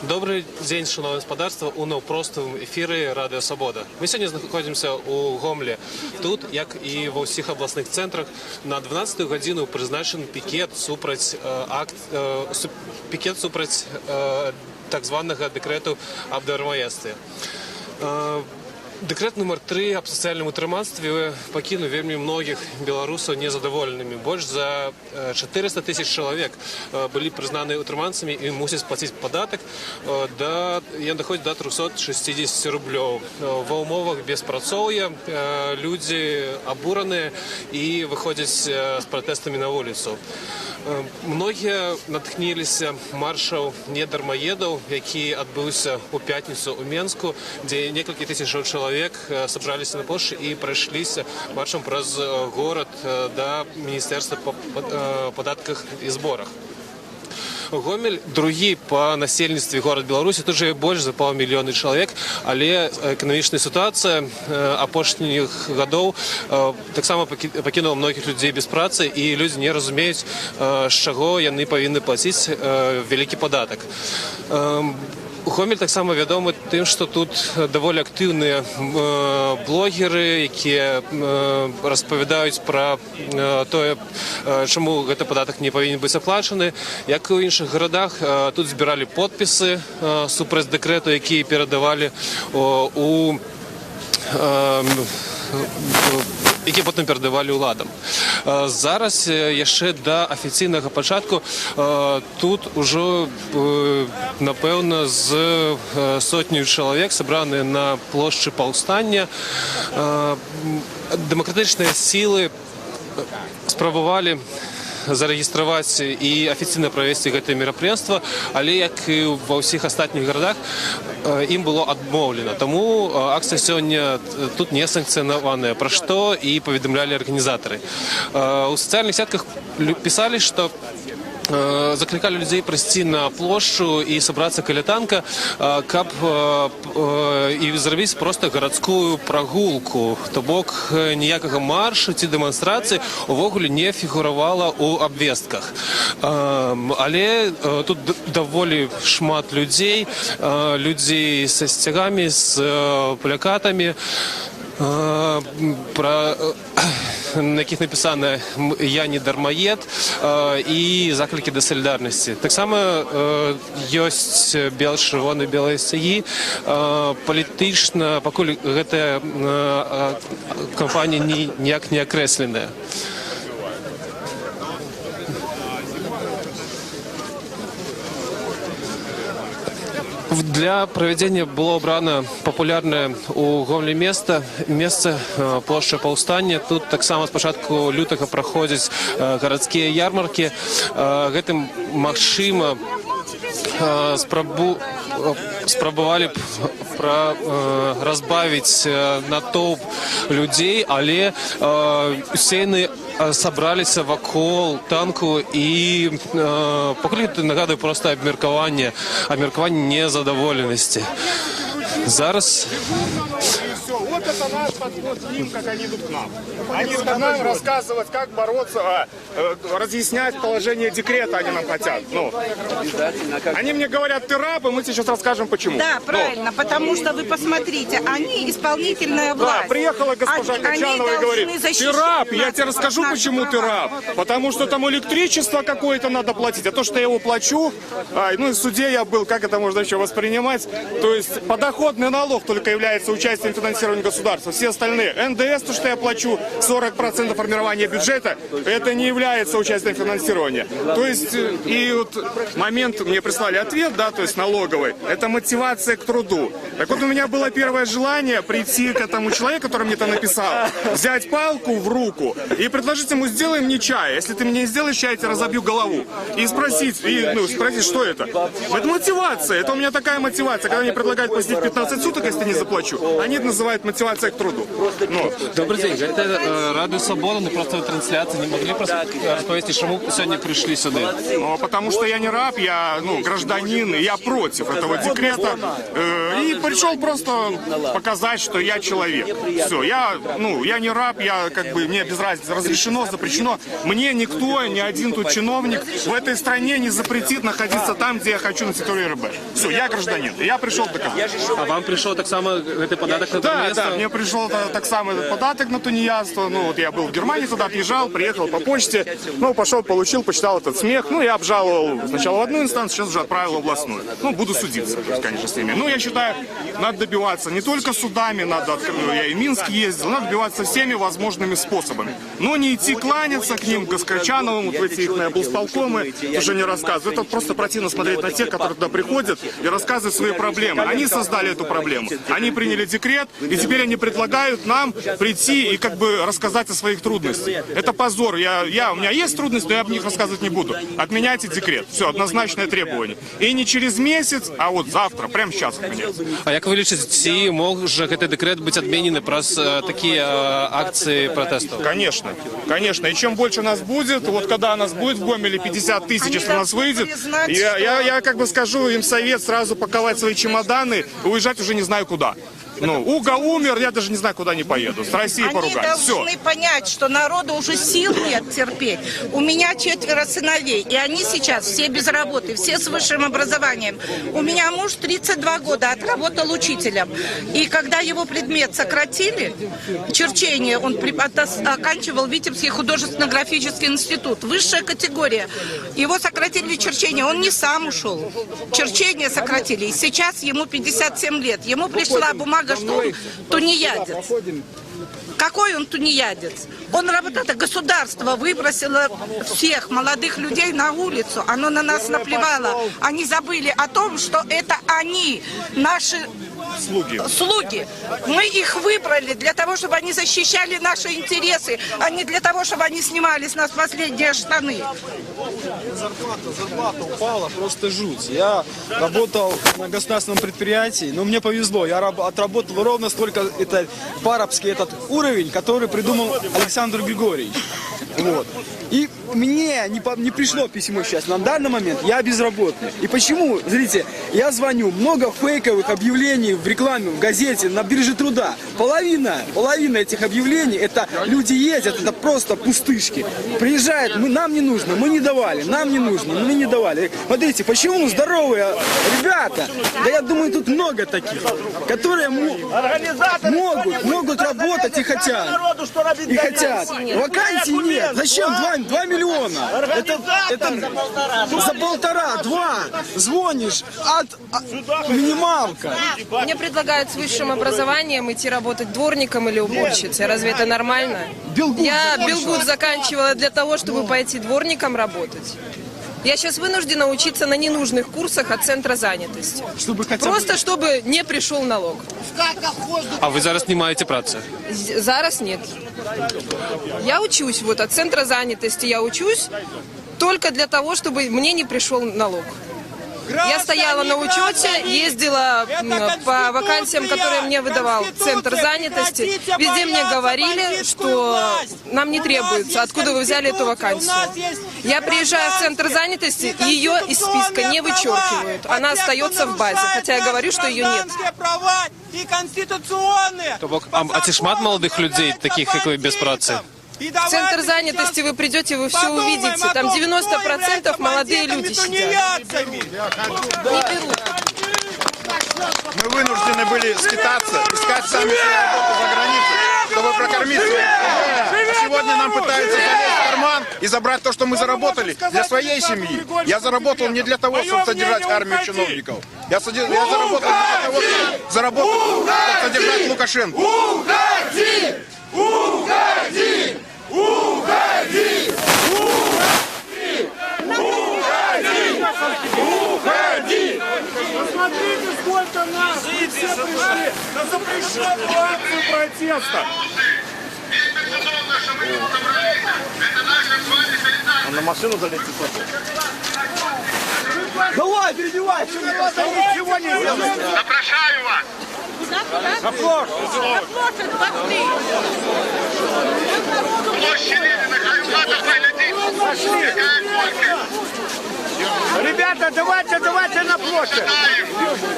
Добрый день, шановне господарство, у наўпростым эфіры Радыё Свабода. Мы сегодня находимся у Гомлі. Тут, як і ва ўсіх абласных цэнтрах, на 12-ю гадзіну прызначен пікет супраць так званага дэкрэту аб дармаедстве. Дэкрэт нумар 3 аб сацыяльным утрыманстве пакінуў вельмі многіх беларусаў незадаволенымі. Больш за 400 тысяч чалавек былі прызнаны утрыманцамі і мусяць плаціць падатак. Ён даходзіць до 360 рублёў. Ва ўмовах беспрацоўя людзі абураныя і выходзяць з пратэстамі на вуліцу. Многія натхніліся маршаў недармаедаў, які адбыўся ў пятніцу ў Менску, дзе некалькі тысячаў чалавек сабраліся на плошчы і прайшліся маршам праз горад да Міністэрства па падатках і зборах. Гомель другі па насельніцтве горад Беларусі, тут жыве больш за паўмільёна чалавек, але эканамічная сітуацыя апошніх гадоў таксама пакінула многіх людзей без працы, і людзі не разумеюць, з чаго яны павінны плаціць вялікі падатак. Гомель таксама вядомы тым, што тут даволі актыўныя блогеры, якія распавядаюць пра тое, чаму гэты падатак не павінен быць аплачаны. Як і ў іншых гарадах, тут збіралі подпісы супраць дэкрэту, якія перадавалі які потым перадавалі ўладам. Зараз яшчэ да афіцыйнага пачатку тут ужо, напэўна, з сотню чалавек сабраныя на плошчы паўстання. Дэмакратычныя сілы спрабавалі зарэгістраваць і афіцыйна правесці гэтае мерапрыемства, але, як і ва ўсіх астатніх гарадах, ім было адмоўлена. Таму акцыя сёння тут не санкцыянаваная, пра што і паведамлялі арганізатары. У сацыяльных сетках пісалі, што закликали людей прийти на площу и собраться каля танка, каб и зрабіць просто городскую прогулку. То бок ніякага маршу ці дэманстрацыі увогуле не фігуравала ў абвестках. Але тут даволі шмат людзей, людзей са сцягамі, з плакатамі, на якіх напісана «Я не дармаед» і заклікі да салідарнасці. Таксама ёсць бело-чырвоныя белыя сцягі. Палітычна пакуль гэтая кампанія ніяк не акрэсленая. Для правядзення было абрана папулярнае ў Гомлі месца плошча паўстання. Тут таксама спачатку лютага праходзяць гарадскія ярмаркі. Гэтым магчыма спрабавалі б разбавіць натоўп людзей, але усе яны сабраліся вакол танку, і пакуль гэта нагадвае проста абмеркаванне незадаволенасці. Зараз вот это наш подход к ним, как они идут к нам. Они к нам рассказывать, как бороться, разъяснять положение декрета они нам хотят. Ну, они мне говорят, ты раб, и мы сейчас расскажем, почему. Да, правильно, потому что вы посмотрите, они исполнительная власть. Да, приехала госпожа Качанова и говорит, ты раб, я тебе расскажу, почему ты раб. Потому что там электричество какое-то надо платить, а то, что я его плачу, ну и в суде я был, как это можно еще воспринимать, то есть подоходный налог только является участием финансирования государства. Все остальные, НДС, то, что я плачу, 40% формирования бюджета, это не является участием финансирования. То есть, и вот момент, мне прислали ответ, да, то есть налоговый, это мотивация к труду. Так вот, у меня было первое желание прийти к этому человеку, который мне это написал, взять палку в руку и предложить ему, сделай мне чай. Если ты мне не сделаешь чай, я тебе разобью голову. И спросить, спросить, что это? Это мотивация, это у меня такая мотивация. Когда мне предлагают посидеть 15 суток, если не заплачу, они это называют мотивацией мотивация к труду. Ну. Добрый день, это Радио Свобода, но просто трансляция. Не могли просто рассказать, чему сегодня пришли сюда? Ну, потому что я не раб, я гражданин, и я против этого декрета. И пришел просто показать, что я человек. Все, я не раб, я мне без разницы, разрешено, запрещено. Мне никто, ни один тут чиновник в этой стране не запретит находиться там, где я хочу, на территории РБ. Все, я гражданин, я пришел доказать. А вам пришел так само этот податок на тунеядство? Да, мне пришел так само этот податок на тунеядство. Ну, вот я был в Германии, туда отъезжал, приехал по почте, пошел, получил, почитал этот смех. Я обжаловал сначала в одну инстанцию, сейчас уже отправил в областную. Буду судиться, конечно, с ними. Я считаю, надо добиваться не только судами, я и в Минск ездил, надо добиваться всеми возможными способами. Но не идти кланяться к ним, к Гаскарчановым, вот эти их облсполкомы, уже не рассказывают. Это просто противно смотреть на тех, которые туда приходят и рассказывают свои проблемы. Они создали эту проблему. Они приняли декрет, и теперь они предлагают нам прийти и рассказать о своих трудностях. Это позор. У меня есть трудности, но я об них рассказывать не буду. Отменяйте декрет. Все, однозначное требование. И не через месяц, а вот завтра, прямо сейчас отменяйте. А як ви лічите, ці може цей декрет бути відмінений про такі акції протесту? Конечно, конечно. И чем больше нас будет, вот когда нас будет в Гомеле 50 тысяч, если у нас выйдет, я скажу им совет сразу паковать свои чемоданы и уезжать уже не знаю куда. Уга умер, я даже не знаю, куда не поеду. С Россией поругать. Они должны понять, что народу уже сил нет терпеть. У меня 4 сыновей, и они сейчас все без работы, все с высшим образованием. У меня муж 32 года, отработал учителем. И когда его предмет сократили, черчение, он оканчивал Витебский художественно-графический институт, высшая категория. Его сократили черчение, он не сам ушел. Черчение сократили, и сейчас ему 57 лет. Ему пришла бумага, что он тунеядец. Какой он тунеядец? Он работает, государство выбросило всех молодых людей на улицу. Оно на нас наплевало. Они забыли о том, что это они, наши слуги. Мы их выбрали для того, чтобы они защищали наши интересы, а не для того, чтобы они снимали с нас последние штаны. Зарплата упала, просто жуть. Я работал на государственном предприятии, но мне повезло. Я отработал ровно столько, это парабский этот уровень, который придумал Александр Григорьевич. Вот. И мне не пришло письмо сейчас. На данный момент я безработный. И почему? Смотрите, я звоню, много фейковых объявлений в рекламе, в газете, на бирже труда. Половина этих объявлений, это люди ездят, это просто пустышки. Приезжают, нам не нужно, мы не давали, нам не нужно, мы не давали. Смотрите, почему здоровые ребята, да я думаю, тут много таких, которые могут работать и хотят. Вакансий нет. Зачем 2 миллиона? Это за 1,5-2 звонишь от минималка. Мне предлагают с высшим образованием идти работать дворником или уборщицей. Разве это нормально? Я Белгут заканчивала для того, чтобы пойти дворником работать. Я сейчас вынуждена учиться на ненужных курсах от центра занятости. Чтобы не пришел налог. А ви зараз не маєте праці? Зараз нет. Я учусь от центра занятости, я учусь только для того, чтобы мне не пришел налог. Я стояла на учете, ездила по вакансиям, которые мне выдавал центр занятости. Везде мне говорили, что нам не требуется, откуда вы взяли эту вакансию. Я приезжаю в центр занятости, и ее из списка не вычеркивают. Она остается в базе, хотя я говорю, что ее нет. А це шмат молодих людей, таких як ви, без праці? В центр занятости вы придете, вы все увидите. Там 90% молодые люди сидят. Не берут. Мы вынуждены были скитаться, искать сами себе работу за границей, чтобы прокормить своих семей. А сегодня нам пытаются залезть в карман и забрать то, что мы заработали для своей семьи. Я заработал не для того, чтобы содержать армию чиновников. Я заработал не для того, чтобы содержать Лукашенко. Уходи! Уходи! Уходи! Уходи! Посмотрите, сколько нас! Мы все пришли на запрещенную акцию протеста! Он на машину залетит. Давай, перебивай! Ничего не сделает. Запрашаю вас! На площадь. На площадь пошли. Площадь Ленина, хай влада глядить. Какая горка. Ребята, давайте на площадь.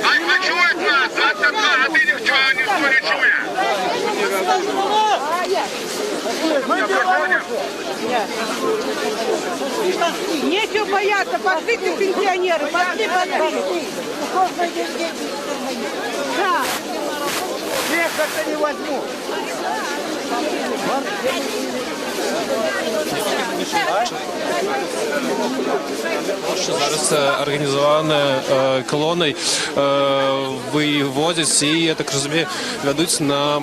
Хай почують нас, 22, а ти ніхто не чує. Нечего бояться, пошлите пенсионеры, пошли, пошли. Да. Всех это не возьму. Що зараз організована колоною вивозять і, я так розумію, ведуть на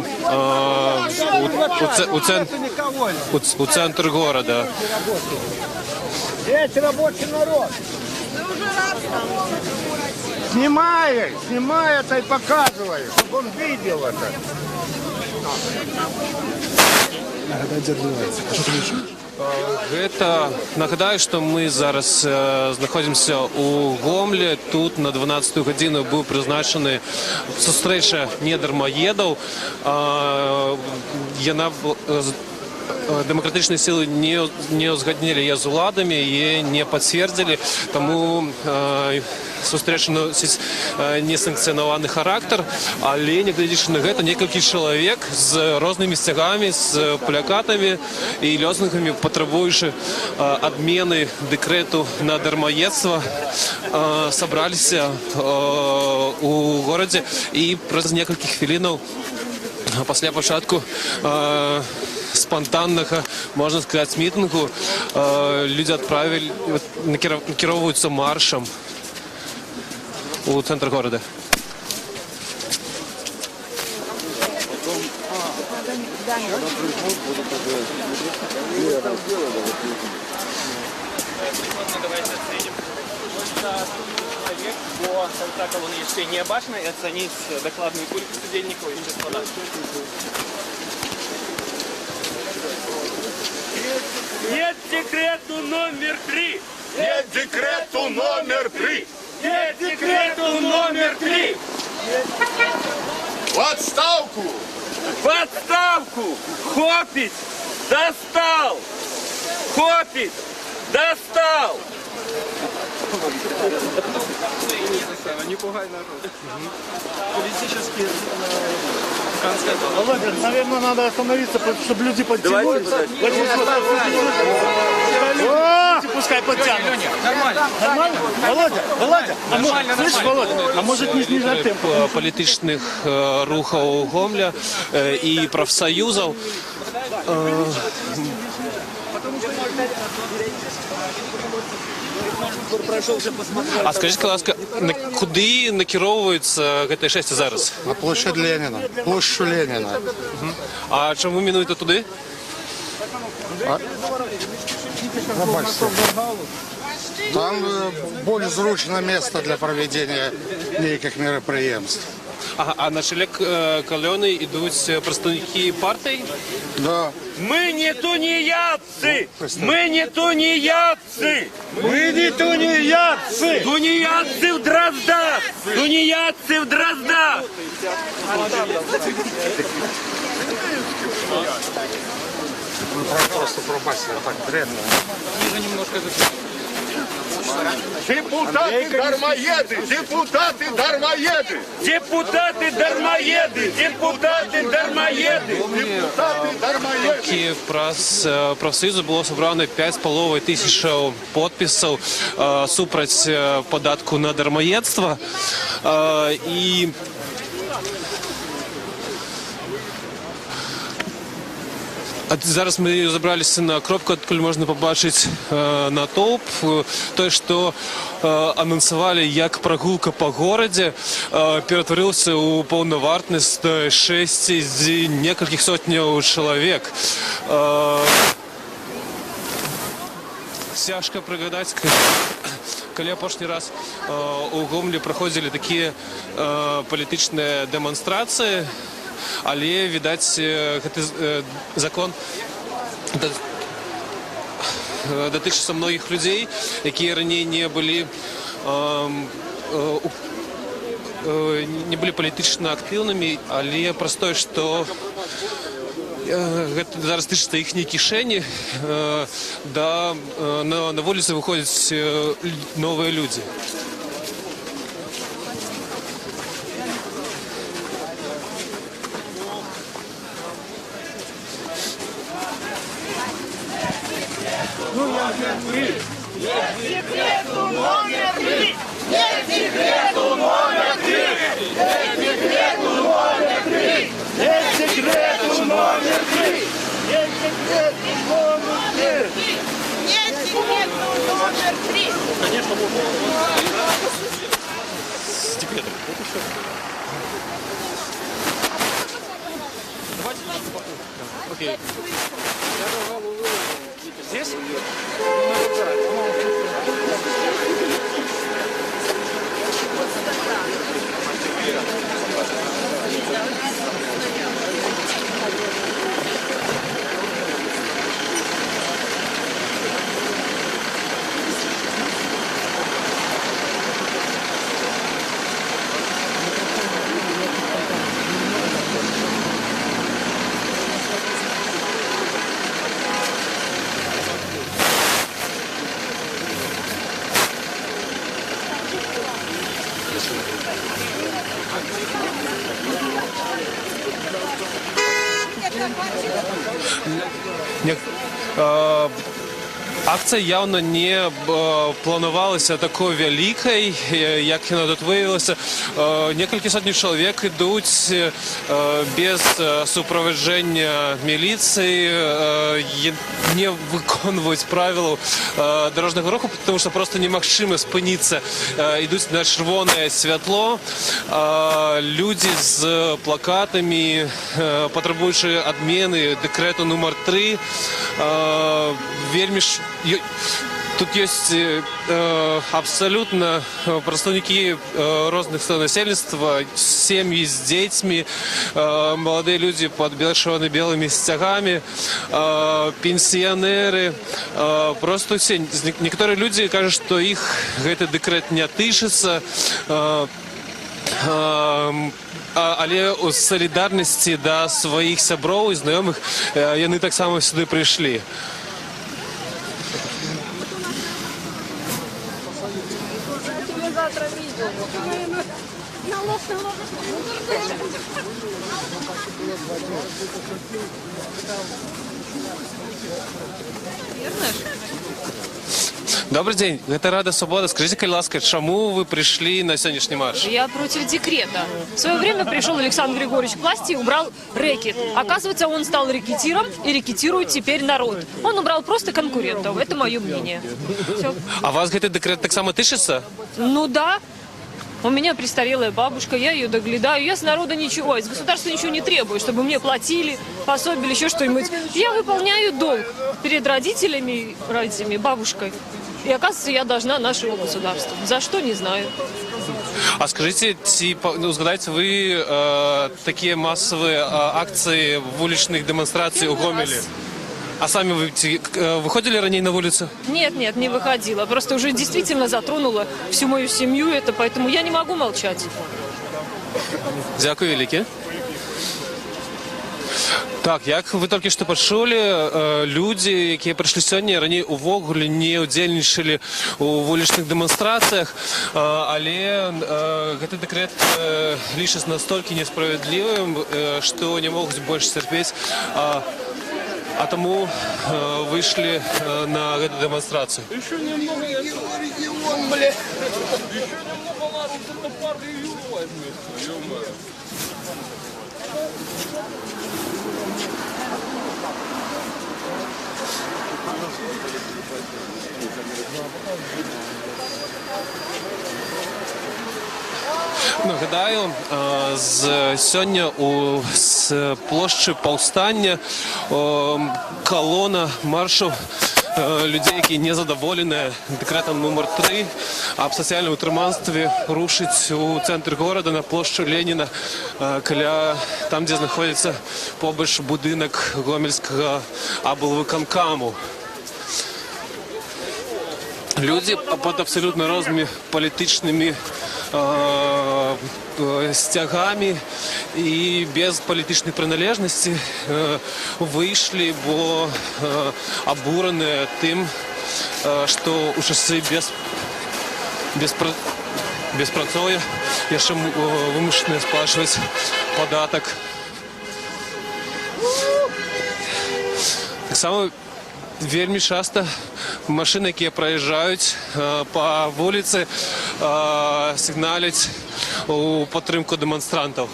у центр города. Здесь рабочий народ. Снимай это и показывай, чтобы он видел это. Гэта нагадаю, што мы зараз знаходзімся у Гомлі. Тут на 12 гадзіну быў прызначаны сустрэча недармаедаў. Яна дэмакратычныя сілы не ўзгаднілі яе з уладамі і не пацвердзілі, таму сустрэча носіць несанкцыянаваны характар, але нягледзячы на гэта некалькі чалавек з рознымі сцягамі, з плакатамі і лёзунгамі, патрабуючы адмены дэкрэту на дармаедства, сабраліся у горадзе і праз некалькі хвілінаў пасля пачатку спонтаннага, можна сказаць, мітынгу людзі адправілі, накіроўваюцца маршам у центр города. Давайте оценим. Человек до конца колонны Ещения Башня и оценить докладную кульку студенников и господа. Нет декрету номер 3! Нет декрету номер 3! Нет декрету номер 3! В отставку! В отставку! Хопить! Достал! Хопить! Достал! Не пугай народ. Политические... Володя, наверное, надо остановиться, чтобы люди подтянулись. Пускай подтянут. Нормально? Володя, слышишь, Володя, а может не снижать темп? Палітычных рухаў Гомля і прафсаюзаў. А скажіть, будь ласка, куди накіроўваюцца гэтыя шэсці зараз? На площадь Ленина. Площадь Ленина. А чаму менавіта туды? Там более зручное место для проведения неких мероприятий. А на чале калёны ідуць прадстаўнікі партый? Да. Мы не тунеядцы! Мы не тунеядцы! Мы не тунеядцы! Тунеядцы в Дроздах! Тунеядцы в Дроздах! Просто пробасили, так древно. Депутаты дармоеды! Депутаты дармоеды! Депутаты дармоеды! Депутаты дармоеды! Депутаты дармоеды! І праз прафсаюзу было сабрана 5,5 тысячаў подпісаў супраць падатку на дармаедства. І зараз мы забраліся на кропку, адкуль можна пабачыць натоўп. Тое, што анансавалі як прагулка па горадзе, ператварылася ў паўнавартасць 6 з некалькіх сотняў чалавек. Цяжка прыгадаць, калі апошні раз у Гомлі праходзілі такія палітычныя дэманстрацыі, але, відаць, гэты закон датычыцца многіх людзей, якія раней не былі не былі палітычна актыўнымі, але праз тое, што гэта зараз тычыцца іхняй кішэні, на вуліцы выходзяць новыя людзі. Окей. Здесь? Акція явно не планувалася такою вялікай, як яна тут виявилася. Некалькі сотні чоловік ідуть без супроводження міліції, не виконують правил дорожнього руху, тому що просто немагчыма спиніться. Ідуть на червоне світло, люди з плакатами, потребуючи адміни декрету номер 3, вельмі ж тут есть абсолютно представники разных насельництв, семьи с детьми, молодые люди под черно-белыми стягами, пенсионеры, просто все. Некоторые люди кажут, что их этот декрет не тычыцца, але у солідарнасці да сваіх сяброў і знаёмых яны таксама сюды прыйшлі. Добрый день, это Рада Свобода. Скажите, калі ласка, чему вы пришли на сегодняшний марш? Я против декрета. В свое время пришел Александр Григорьевич к власти и убрал рэкет. Оказывается, он стал рэкетиром и рэкетирует теперь народ. Он убрал просто конкурентов. Это мое мнение. Все. А вас этот декрет так само тышится? Ну да. У меня престарелая бабушка, я ее доглядаю. Я с народа ничего, из государства ничего не требую, чтобы мне платили, пособили, еще что-нибудь. Я выполняю долг перед родителями, бабушкой. И оказывается, я должна нашему государству. За что, не знаю. А скажите, згадаете вы такие массовые акции уличных демонстраций у Гомеле? А сами вы выходили ранее на улицу? Нет, не выходила. Просто уже действительно затронула всю мою семью это, поэтому я не могу молчать. Дякую велике. Так, як ви тільки що почули, люди, які прийшли сьогодні, раніше увогуле не удзельнічалі у вулічних демонстраціях, але гэты дэкрэт лічаць настолькі несправядлівым, што не могуць больш цярпець, а тому вышли на эту демонстрацию. Еще немного, я говорю, регион, бля. Еще немного народу, на партию Юру возьмет. Нагадаю, сьогодні з площі Повстання колона маршу людей, які не задоволені декретом номер 3 об соціальному утриманстві, рушить у центр города на площу Леніна, там, де знаходиться побач будинок Гомельського облвиконкому. Люди під абсолютно різними політичними сцягамі і без палітычнай прыналежнасці выйшлі, бо абураныя тым, што ў часы беспрацоўя яшчэ вымушаныя сплачваць падатак. Таксама вельмі часта машыны, якія праязджаюць па вуліцы, сігналяць у падтрымку дэманстрантаў.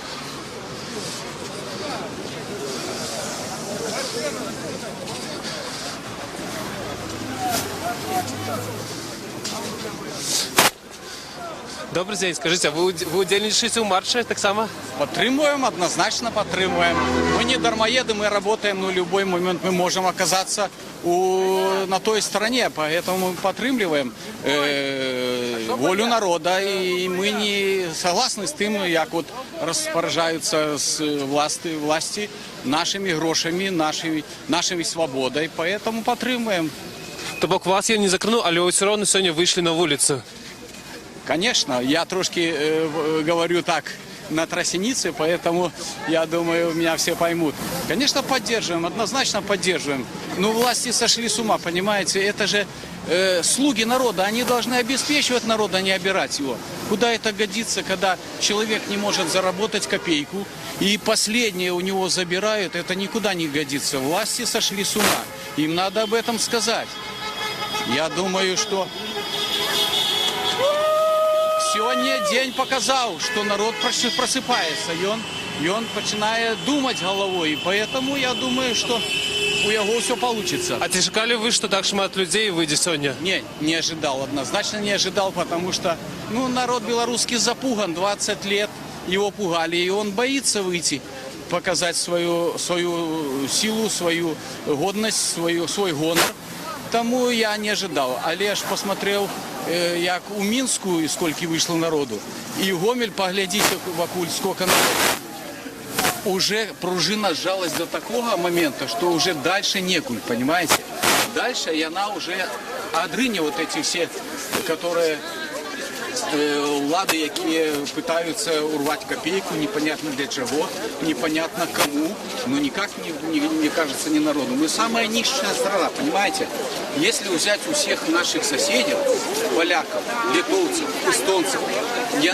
Добрый день, скажите, а вы удельничаете в марше так само? Подтримуем, однозначно подтримуем. Мы не дармоеды, мы работаем, но в любой момент мы можем оказаться на той стороне, поэтому мы подтримуем волю народа, и мы не согласны с тем, как вот распоряжаются с власти нашими грошами, нашей свободой, поэтому подтримуем. То бок вас я не закрану, але вы все равно сегодня вышли на улицу. Конечно, я трошки говорю так на тросенице, поэтому я думаю, меня все поймут. Конечно, поддерживаем, однозначно поддерживаем. Но власти сошли с ума, понимаете, это же слуги народа, они должны обеспечивать народ, а не обирать его. Куда это годится, когда человек не может заработать копейку, и последнее у него забирают, это никуда не годится. Власти сошли с ума, им надо об этом сказать. Я думаю, что сегодня день показал, что народ просыпается, и он начинает думать головой. Поэтому я думаю, что у него все получится. А ці чекали вы, что так шмат людей выйдет сегодня? Не ожидал, однозначно не ожидал, потому что народ белорусский запуган, 20 лет его пугали, и он боится выйти, показать свою силу, свою годность, свой гонор. Тому я не ожидал. Але ж посмотрел, як у Минску, сколько вышло народу, и в Гомель, поглядите вокруг, сколько народу. Уже пружина сжалась до такого момента, что уже дальше некуль, понимаете? Дальше и она уже одрыне вот эти все, которые влады, которые пытаются урвать копейку, непонятно для чего, непонятно кому, но никак, мне кажется, не народу. Мы самая нищая страна, понимаете? Если взять у всех наших соседей, поляков, литовцев, эстонцев,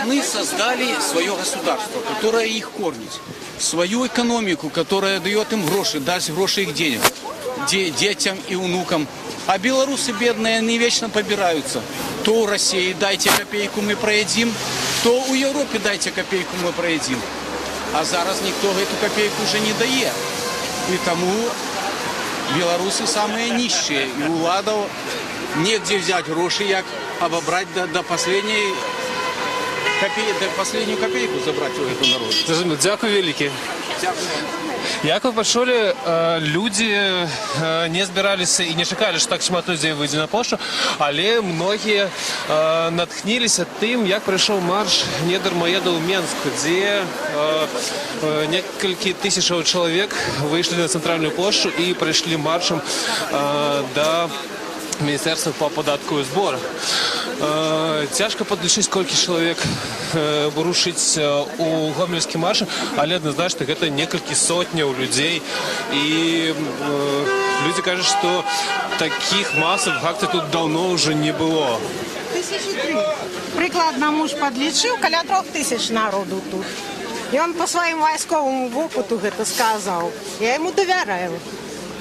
они создали свое государство, которое их кормит, свою экономику, которая дает им гроши, даст гроши их денег, детям и внукам. А белорусы бедные, они вечно побираются. То у России дайте копейку, мы проедим, то у Европы дайте копейку, мы проедим. А зараз никто эту копейку уже не дает. И тому белорусы самые нищие. И у владов негде взять гроши, як обобрать до последней последнюю копейку забрать у этого народа. Дякую велике. Дякую. Як ви почули, люди не збиралися і не чекали, що так шмат людей вийде на площу, але многі натхнілися тим, як пройшов марш «Не дармоеда» у Менск, де несколько тысяч человек вышли на центральную площадь и пришли маршем до Міністерства по податку і збору. Тяжко підлічити, скільки чоловік рушить у гомельській марші, але однозначно це некілька сотень людей. І люди кажуть, що таких масових акцій тут давно вже не було. 1003. Прикладно муж підлічив, каля 3000 народу тут. І він по своєму військовому опиту це сказав. Я йому довіряю.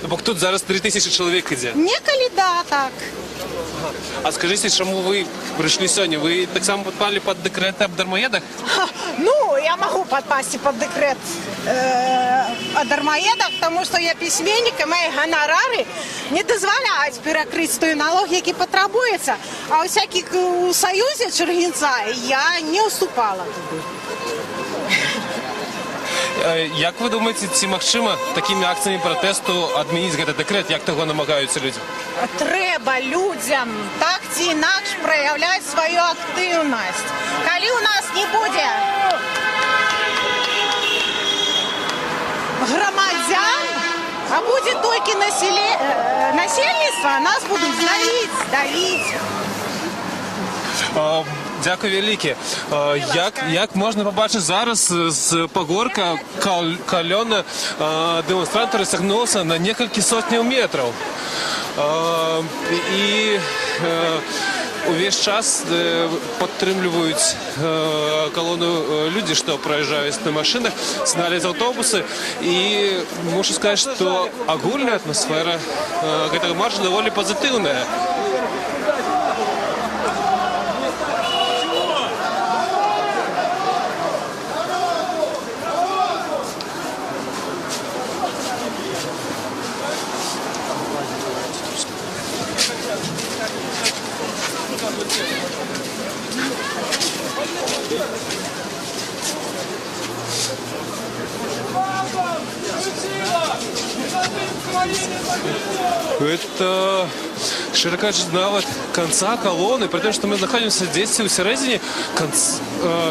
Бо тут зараз 3000 чоловік іде. Неколи, да, так. А скажіть, чому ви прийшли сьогодні? Ви так само підпали під декрет об дармоедах? Ну, я могу подпасть под декрет о дармоедах, тому що я письменник, і мої гонорари не дозволяють перекрити той налог, який потребується. А у всяких у Союзі Чергінця я не уступала туди. Як ви думаєте, ці магчыма такими акціями протесту відмінити цей декрет? Як того намагаються люди? Треба людям так ці інакше проявляти свою активність. Коли у нас не буде громадян, а буде тільки насельництво, нас будуть давити. Дякую велике. Як можна побачити зараз з пагорка колона демонстранти розтягнулася на кілька сотень метрів. І увесь час підтримують колону люди, що проїжджають на машинах, сигналять автобуси. І можу сказати, що огульна атмосфера цього маршу доволі позитивна. Это широка навод конца колонны, при том, что мы находимся здесь у середине,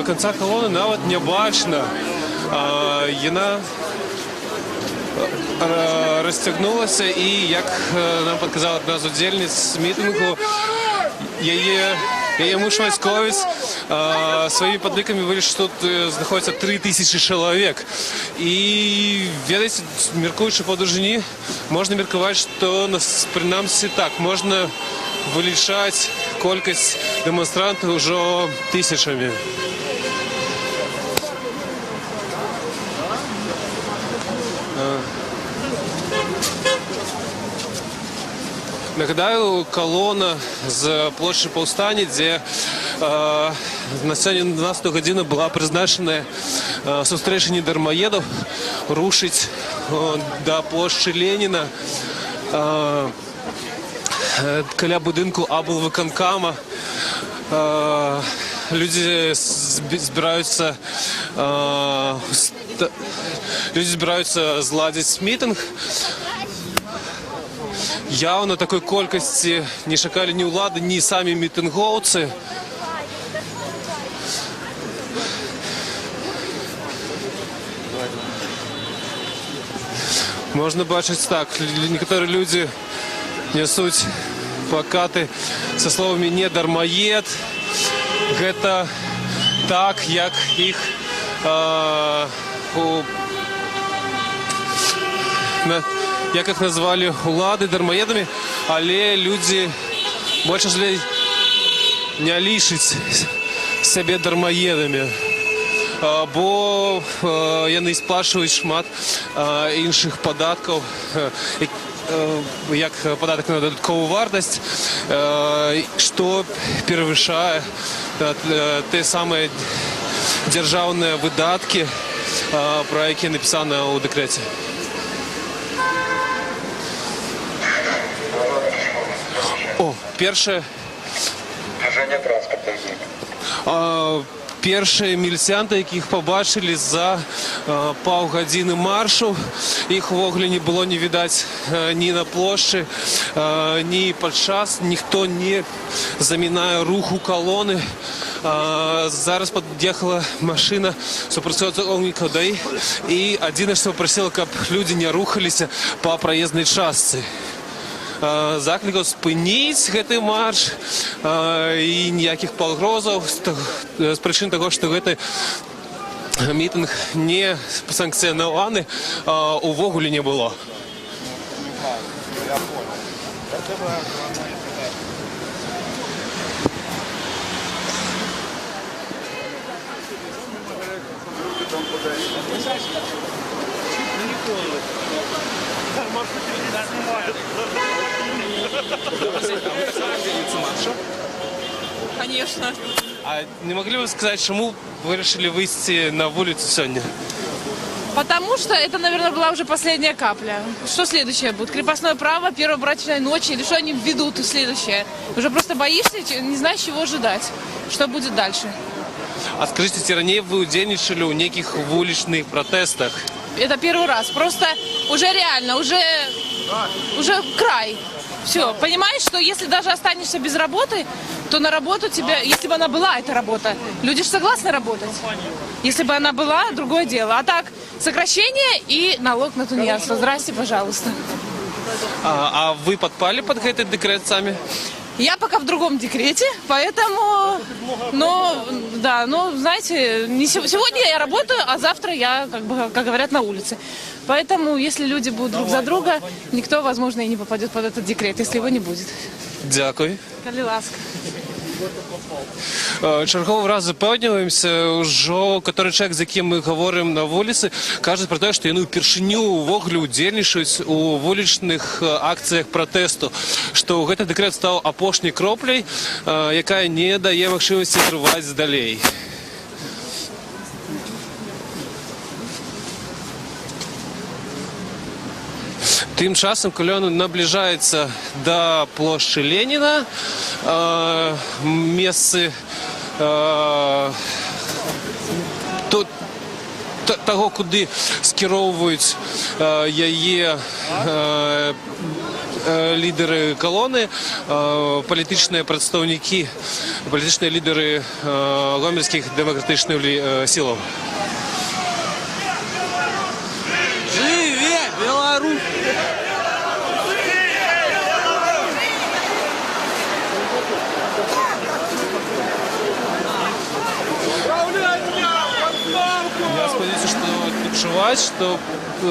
конца колонны навод не бачно. Вона розтягнулася і, як нам підказала одна з удільниць мітингу, її муж військовець своїми підликами вирішив, що тут знаходиться 3000 чоловік. І, ведаєте, міркуючи по довжині, можна міркувати, що принаймні так, можна вилічати кількість демонстрантів уже тисячами. Нагадаю, колона з площі Повстання, де на сьогодні 12 годину була призначена зустріча дармоєдів, рушить до площі Леніна, біля будинку облвиконкома. Люди збираються зладити мітинг. Явно такої кількості не чекали ні влади, ні самі мітинговці. Можна бачити так, некоторі люди несуть плакати зі словами «не дармоєд». Це так, як їх як їх назвали влади дармоєдами, але люди більше жаліють не лишить себе дармоєдами, бо вони сплачують шмат інших податків, як податок на додаткову вартість, що перевищує те саме державні видатки, про які написано у декреті. Перші міліціянти, яких побачили за півгодини маршу, їх вогля не було не видать ні на площі, ні під час, ніхто не замінає руху колони. Зараз під'їхала машина супрацівників ДАІ, і єдине, що просила, щоб люди не рухалися по проїзній частці. Закликав спинити цей марш і ніяких погроз з причин того, що цей мітинг не санкціонований, увогуле не було. Конечно. А не могли бы сказать, чему вы решили выйти на улицу сегодня? Потому что это, наверное, была уже последняя капля. Что следующее будет? Крепостное право, первая брачная ночь? Или что они введут следующее? Уже просто боишься, не знаешь, чего ожидать. Что будет дальше? А скажите, ранее вы удельничали у неких в уличных протестах? Это первый раз. Просто уже реально, уже край. Все. Понимаешь, что если даже останешься без работы, то на работу тебя, если бы она была, эта работа, люди же согласны работать. Если бы она была, другое дело. А так, сокращение и налог на тунеядство. Здрасте, пожалуйста. А вы подпали под этот декрет сами? Я пока в другом декрете, поэтому, знаете, сегодня я работаю, а завтра я, как говорят, на улице. Поэтому, если люди будут друг за друга, никто, возможно, и не попадет под этот декрет, если его не будет. Дякую. Коли ласка. Черговий раз запевнюємося, що котрий чоловік, з яким ми говоримо на вулиці, каже про те, що вони вперше ввогуле удзельнічаюць у вулічных акцыях протесту, што гэты дэкрэт стаў апошняй кропляй, якая не дае магчымасці трываць далей. Тым часам, калі ён набліжаецца да плошчы Леніна, месцы таго, куды скіроўваюць яе лідары калоны, палітычныя прадстаўнікі, палітычныя лідары гомельскіх дэмакратычных сілаў. Жыве Беларусь! Я спадзяюся, што адчуваць, што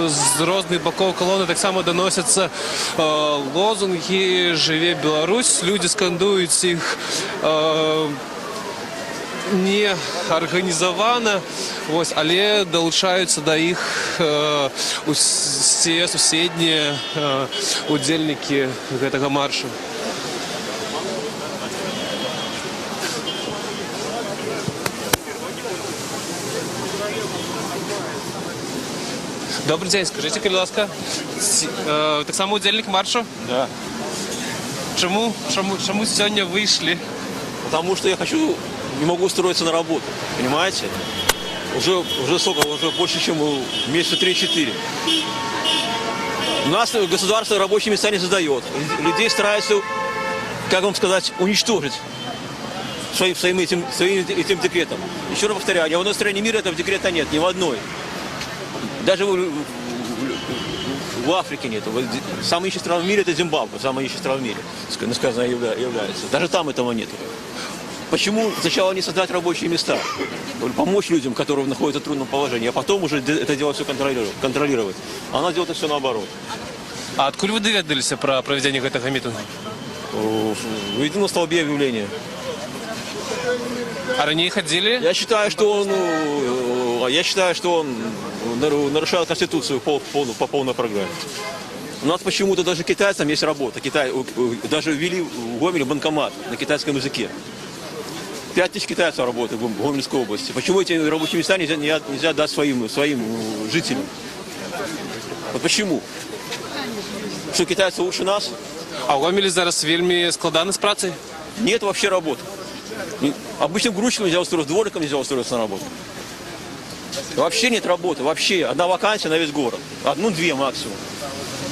з розных бакоў калоны таксама даносяцца лозунгі «Жыве Беларусь». Людзі скандуюць іх не арганізавана, але далучаюцца да іх усе суседнія удзельнікі гэтага маршу. Добрый день, скажите, калі ласка, так само удзельник маршу? Да. Чему сегодня вышли? Потому что я не могу устроиться на работу, понимаете? Уже сколько, уже больше, чем месяца 3-4. У нас государство рабочие места не создает. Людей стараются, как вам сказать, уничтожить своим этим декретом. Еще раз повторяю, ни в одной стране мира этого декрета нет, ни в одной. Даже в Африке нет. Самая нищая страна в мире – это Зимбабве, самая нищая страна в мире, сказано, является. Даже там этого нет. Почему сначала не создать рабочие места, помочь людям, которые находятся в трудном положении, а потом уже это дело все контролировать. А она делает все наоборот. А откуда вы доведались про проведение этого митинга? Видно на столбе объявления. А ранее ходили? Я считаю, что он нарушает Конституцию по полной программе. У нас почему-то даже китайцам есть работа. Даже ввели в Гомеле банкомат на китайском языке. 5000 китайцев работает в Гомельской области. Почему эти рабочие места нельзя дать своим жителям? Вот почему? Что китайцы лучше нас? А в Гомеле зараз вельми складано с працей? Нет вообще работы. Обычным грузчиком нельзя устроиться, дворником нельзя устроиться на работу. Вообще нет работы, вообще. Одна вакансия на весь город. 1-2 максимум.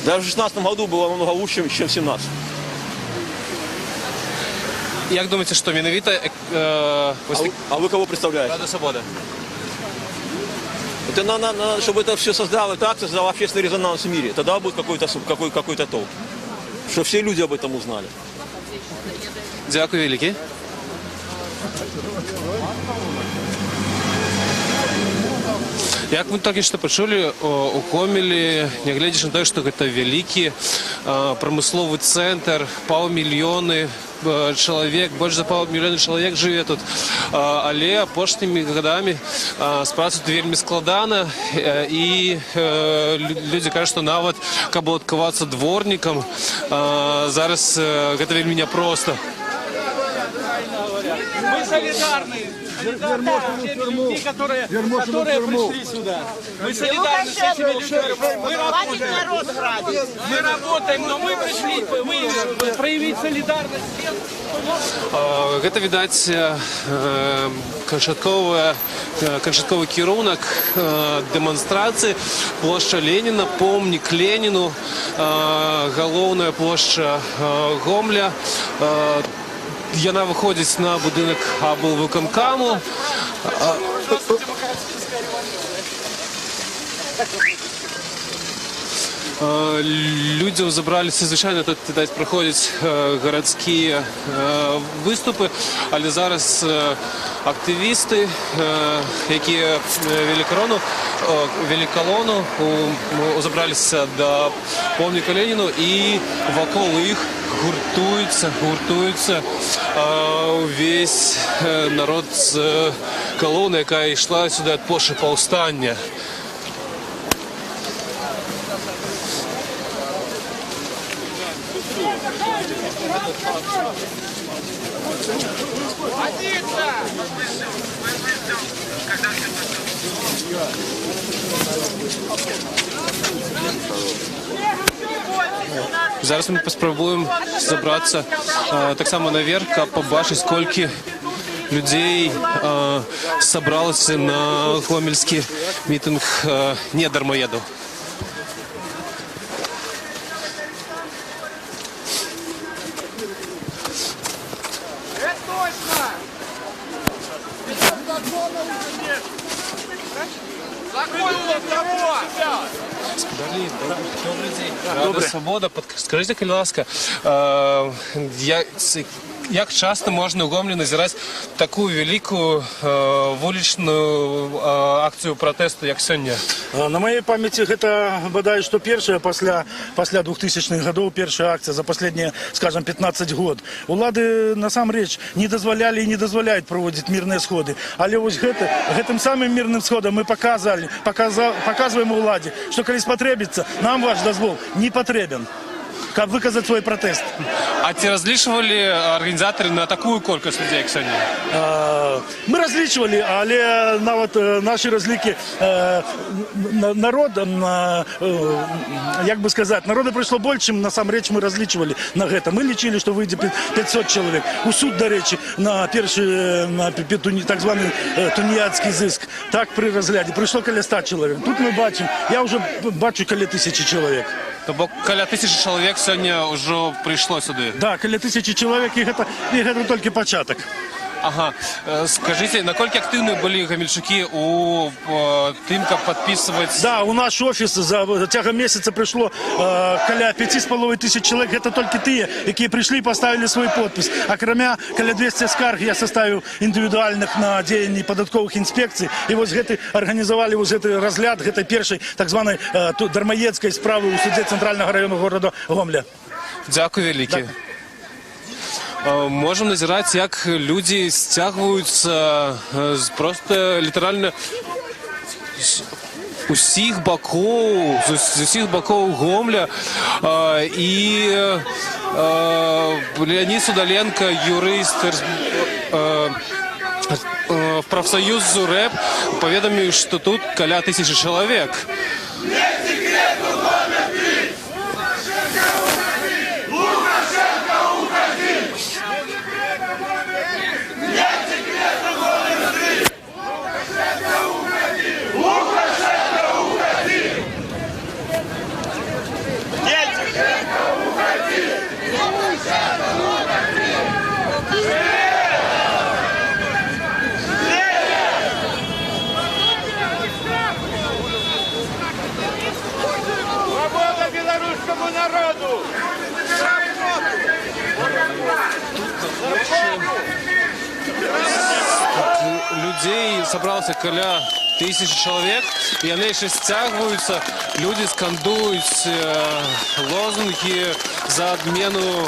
Даже в 2016 году было намного лучше, чем в 2017. Як думаете, что менавіта... А вы кого представляете? Рада Свобода. Это надо, чтобы это все создало, так создало общественный резонанс в мире. Тогда будет какой-то толк. Чтобы все люди об этом узнали. Дякую велике. Як мы толькі што пачулі, у Гомелі, нягледзячы на тое, што гэта вялікі прамысловы цэнтр, паўмільёны чалавек, больш за паўмільёна чалавек жыве тут, але апошнімі гадамі з працай тут вельмі складана, і людзі кажуць, што нават каб уладкавацца дворнікам, зараз гэта вельмі няпроста. Мы солидарны. Солидарны с теми людьми, которые пришли сюда. Мы солидарны с этими людьми. Мы работаем, но мы пришли проявить солидарность с тем. Гэта, відаць, канчатковы кірунак дэманстрацыі. Плошча Леніна, помнік Леніну, галоўная плошча Гомля. Яна выходзіць на будынак аблвыканкаму. Людзі забраліся, звичайно, тут десь проходять гарадські виступи, але зараз активісти, які вели колону, забралися до пам'ятника Леніну і навколо їх гуртується весь народ з колони, яка йшла сюди від почти повстання. Зараз ми спробуємо забратися так само наверх, а побачити, скільки людей зібралося на гомельський мітинг «Не дармоеду». Добрий. Свобода. Скажіть, будь ласка, як часто можна у Гомелі назирати таку велику вуличну акцію протесту, як сьогодні? На моей памяти это, бодай, что первая после 2000-х годов, первая акция за последние, скажем, 15 год. Улады, насамрэч, не дозволяли и не дозволяют проводить мирные сходы. Але вот гэтым самым мирным сходом мы показываем уладе, что когда потребится, нам ваш дозвол не потребен. Как выказать свой протест. А ці различивали организаторы на такую колькость людей, як сьогодні? Мы различивали, але нават наши разлики народ, як бы сказать, народа пришло больше, чем насамрэч мы различивали на гэта. Мы лічили, что выйдет 500 человек. У суд, до речі, на перший, так званий туніяцький зиск, так при розгляді, прийшло каля 100 чоловік. Тут ми бачимо, я вже бачу каля 1000 чоловік. Тобто каля 1000 чоловік сьогодні вже прийшло сюди? Да, каля 1000 чоловік, і гэта тільки початок. Ага. Скажите, насколько активны были гомельчуки у тым, как подписывать? Да, у наш офис за тягом месяца пришло каля 5500 человек. Это только те, которые пришли и поставили свой подпись. А кроме каля 200 скарг я составил индивидуальных на деяние податковых инспекций. И вот гэты организовали вот этот разгляд гэтай першей так званой дармоедской справы у суде Центрального района города Гомеля. Дякую велике. Можем назирать, як люди стягиваются просто литерально з усіх боков Гомеля. І Леонід Судоленко, юрист профсоюзу РЭП, поведомил, что тут каля 1000 человек. Свобода белорусскому народу! Людей собрался каля 1000 человек, и они ще стягиваются, люди скандуют лозунги за отмену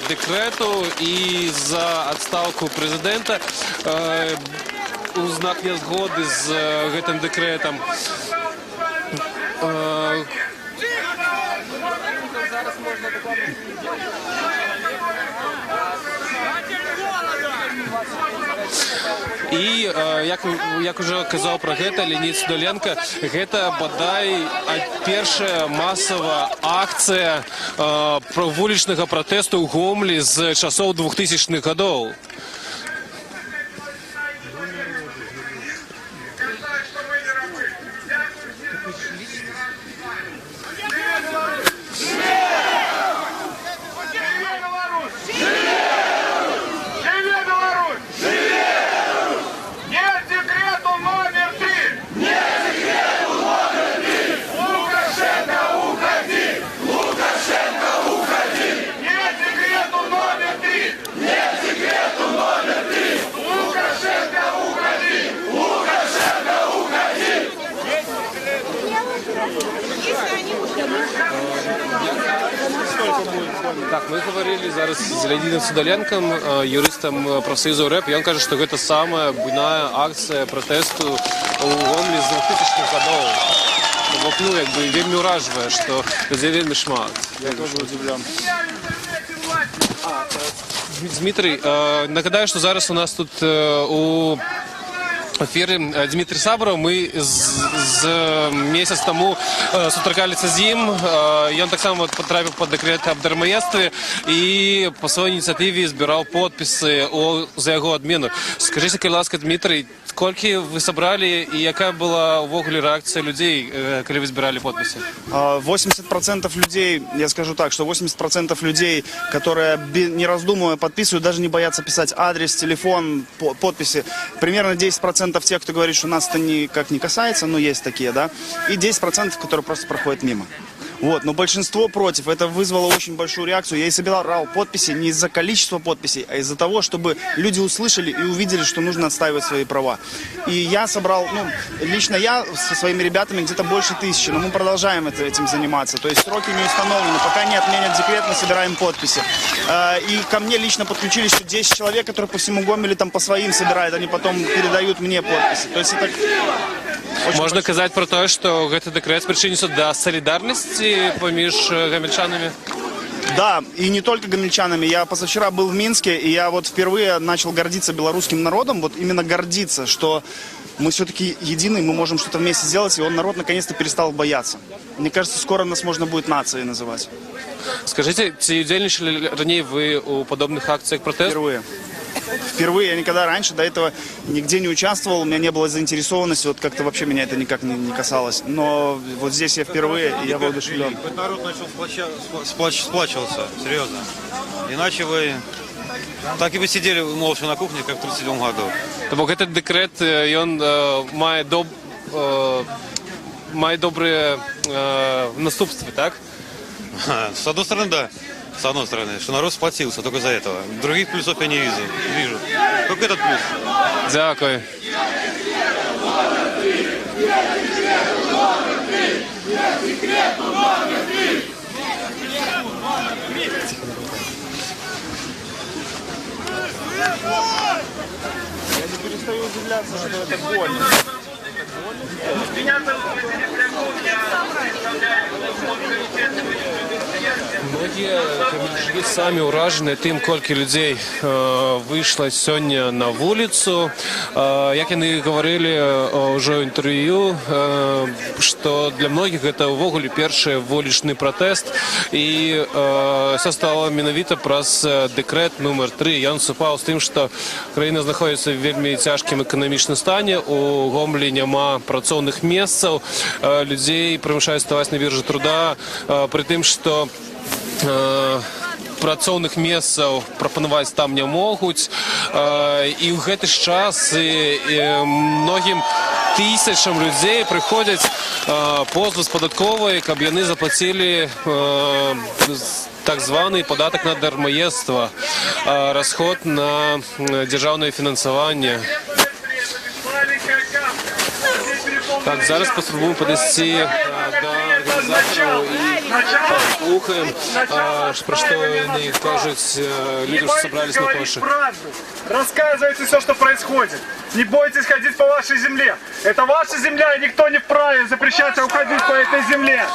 декрету и за отставку президента у знак незгоды з гэтым декретом. І, як уже казав про гэта Леонід Судоленко, гэта бадай першая масовая акція вулічнага протесту ў Гомелі з часоў 2000-х годов. Лукашенко, Так, мы говорили зараз з Леонідом Судоленком, юристом профсоюзу РЭП, і він каже, що це сама буйна акція протесту у Гомлі з 2000-х годов. Ну, якби, вельми уражує, що людей вельми шмат. Я тоже удивлен. Дмитрий, нагадаю, що зараз у нас тут у ефірі Дмитрий Сабаров. Ми з місяць тому сустракалися з ним. Він так само потрапив під декрет об дармоєдстві і по своїй ініціативі збирав підписи за його відміну. Скажіть, будь ласка, Дмитрий, скільки ви зібрали і яка була увогуле реакція людей, коли ви збирали підписи? 80% людей, я скажу так, что 80% людей, которые не раздумывая подписывают, даже не боятся писать адрес, телефон, подписи. Примерно 10% тех, кто говорит, что нас это никак не касается, но есть такие, да, и 10%, которые просто проходят мимо. Вот, но большинство против. Это вызвало очень большую реакцию. Я и собирал подписи не из-за количества подписей, а из-за того, чтобы люди услышали и увидели, что нужно отстаивать свои права. И я собрал, лично я со своими ребятами где-то больше 1000, но мы продолжаем этим заниматься. То есть сроки не установлены. Пока не отменят декрет, мы собираем подписи. И ко мне лично подключились еще 10 человек, которые по всему Гомелю там по своим собирают, они потом передают мне подписи. То есть это... Можна казати про те, що цей декрет спричинився до солідарності поміж гомельчанами? Да, и не только гомельчанами. Я позавчера был в Минске, и я вот впервые начал гордиться белорусским народом, вот именно гордиться, что мы все-таки едины, мы можем что-то вместе сделать, и он, народ, наконец-то перестал бояться. Мне кажется, скоро нас можно будет нацией называть. Скажите, чи удельничали ранее вы у подобных акциях протеста? Впервые. Впервые, я никогда раньше до этого нигде не участвовал, у меня не было заинтересованности, вот как-то вообще меня это никак не касалось. Но вот здесь я впервые, и я воодушевлен. Народ начал сплачиваться, серьезно. Иначе вы так и вы сидели молча на кухне, как в 1937 году. Тобто этот декрет, он має добрые наступства, так? С одной стороны, да. С одной стороны, что народ сплотился только из-за этого. Других плюсов я не вижу. Только этот плюс. Дякую. Я не перестаю удивляться, что это больно. Многие камельчаки сами уражены тем, сколько людей вышло сегодня на улицу. Как они говорили уже в интервью, что для многих это ввогуле первый вуличный протест. И все стало менавіта праз декрет номер 3. Я выступал с тем, что країна находится в вельми тяжкім экономічным стане. У Гомлі нема працоўных месцаў. Людей примушаюць ставаць на біржы труда, при тым, што працоўных месцаў прапанаваць там не могуць. І ў гэты ж час многім тысячам людзей прыходзяць позвы з падатковай, каб яны заплацілі так званый податок на дармоедство, расход на державное финансование. Так, зараз спробуємо підійти до організаторів і послухаємо, про що вони кажуть людям, що зібрались на площі. Рассказывайте все, что происходит. Не бойтесь ходить по вашей земле. Это ваша земля, и никто не вправе запрещать вам ходить по этой земле.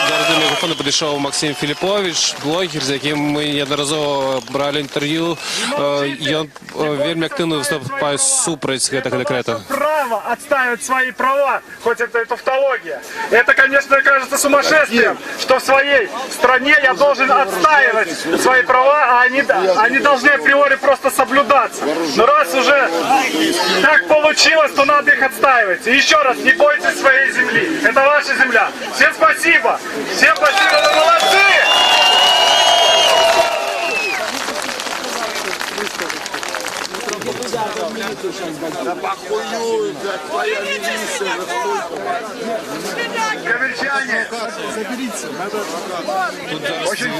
Зараз до мікрофону підійшов Максим Філіпович, блогер, з яким ми неодноразово брали інтерв'ю. Він вельми активно виступає супроть цього декрету. Право отстаивать свои права, хоть это и тавтология. Это, конечно, кажется сумасшествием, что в своей стране я должен отстаивать свои права, а они должны априори просто соблюдаться. Но раз уже так получилось, то надо их отстаивать. И еще раз, не бойтесь своей земли. Это ваша земля. Всем спасибо. Всем спасибо, вы молодцы!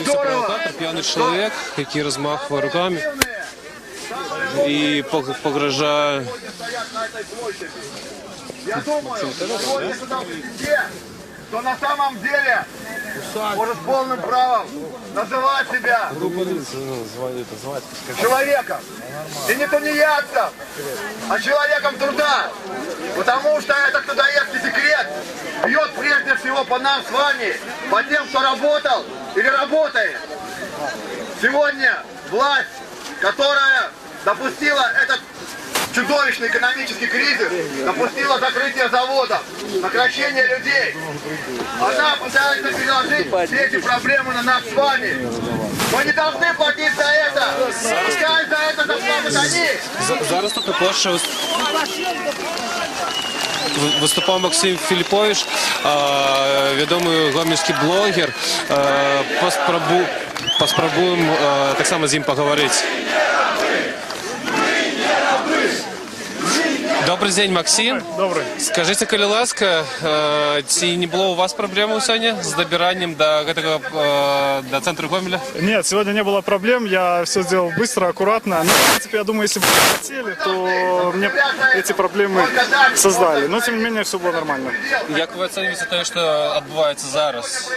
Тут провокатор, п'яний чоловік, який розмахує руками і погрожає. Я думаю, что на самом деле может полным правом называть себя человеком. И не тунеядцем, а человеком труда. Потому что этот трудоедский декрет бьет прежде всего по нам с вами, по тем, кто работал или работает. Сегодня власть, которая допустила этот чудовищный экономический кризис, допустила закрытие заводов, сокращение людей. Она пытается переложить все эти проблемы на нас с вами. Мы не должны платить за это. Пускай за это заплатят они. Зараз тут на площі виступав Максим Філіпович, відомий гомельський блогер. Поспробуємо так само з ним поговорити. Добрый день, Максим. Добрый. Скажите, калі ласка, ці не было у вас проблем сегодня с добиранием до центра Гомеля? Нет, сегодня не было проблем, я все сделал быстро, аккуратно. Но, в принципе, я думаю, если бы вы хотели, то мне эти проблемы создали. Но, тем не менее, все было нормально. Як ви оцінюєте те, що відбувається зараз?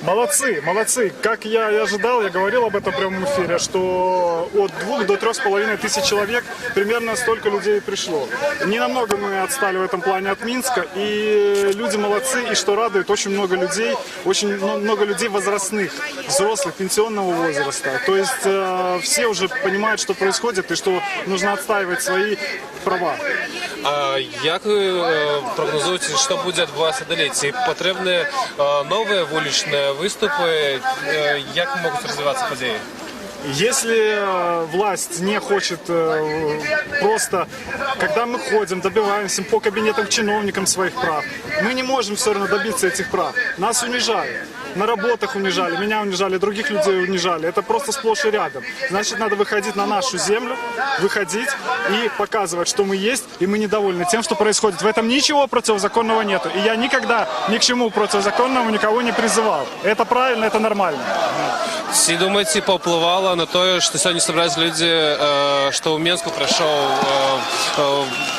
Молодцы, молодцы. Как я и ожидал, я говорил об этом в прямом эфире, что от 2 до 3,5 тысяч человек примерно столько людей пришло. Не намного мы отстали в этом плане от Минска, и люди молодцы, и что радует, очень много людей возрастных, взрослых, пенсионного возраста. То есть все уже понимают, что происходит, и что нужно отстаивать свои права. А як ви прогнозуєте, що буде відбуватися далі? Ці потрібні нові вуличні виступи? Як можуть розвиватися події? Если власть не хочет просто, когда мы ходим, добиваемся по кабинетам чиновникам своих прав, мы не можем все равно добиться этих прав. Нас унижают. На работах унижали, меня унижали, других людей унижали. Это просто сплошь и рядом. Значит, надо выходить на нашу землю, выходить и показывать, что мы есть, и мы недовольны тем, что происходит. В этом ничего противозаконного нету. И я никогда ни к чему противозаконному никого не призывал. Это правильно, это нормально. Всі думаете, повпливало на то, что сегодня собрались люди, что в Минску прошел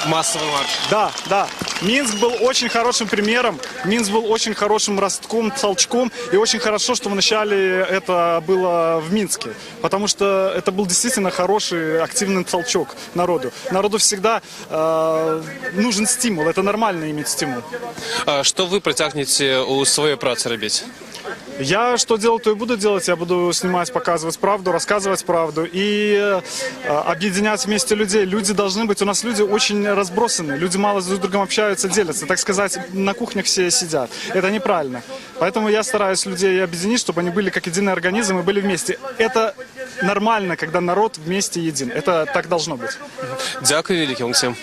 массовый марш? Да, да. Минск был очень хорошим примером, Минск был очень хорошим ростком, толчком, и очень хорошо, что вначале это было в Минске, потому что это был действительно хороший, активный толчок народу. Народу всегда нужен стимул, это нормально иметь стимул. Что вы притягнете у своей працы робить? Я что делал, то и буду делать. Я буду снимать, показывать правду, рассказывать правду и объединять вместе людей. Люди должны быть, у нас люди очень разбросаны, люди мало друг с другом общаются, делятся. Так сказать, на кухнях все сидят. Это неправильно. Поэтому я стараюсь людей объединить, чтобы они были как единый организм и были вместе. Это нормально, когда народ вместе един. Это так должно быть. Дякую, великий Максим.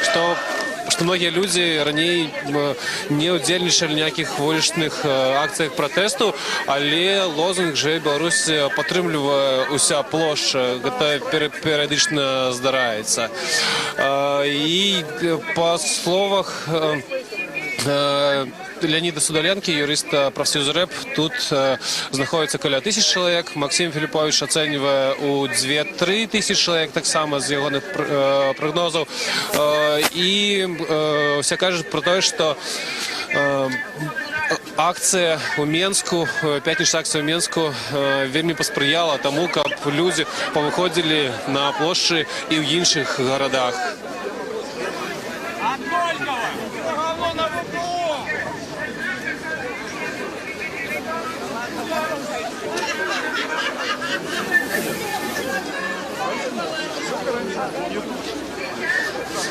Что многие люди ранее не удзельнічали ніяких вуличних акціях протесту, але лозунг же Беларусь підтримує уся площа, це періодично здарається. І по словах Леонида Судоленки, юриста профсоюзу РЭП, тут знаходиться каля 1000 чоловік. Максим Філіпович оцінює у 2-3 тисячі чоловік, так само з його прогнозів. І все кажуть про те, що акція у Мінську, п'ятнична акція у Мінську вельми посприяла тому, щоб люди повиходили на площі і в інших городах.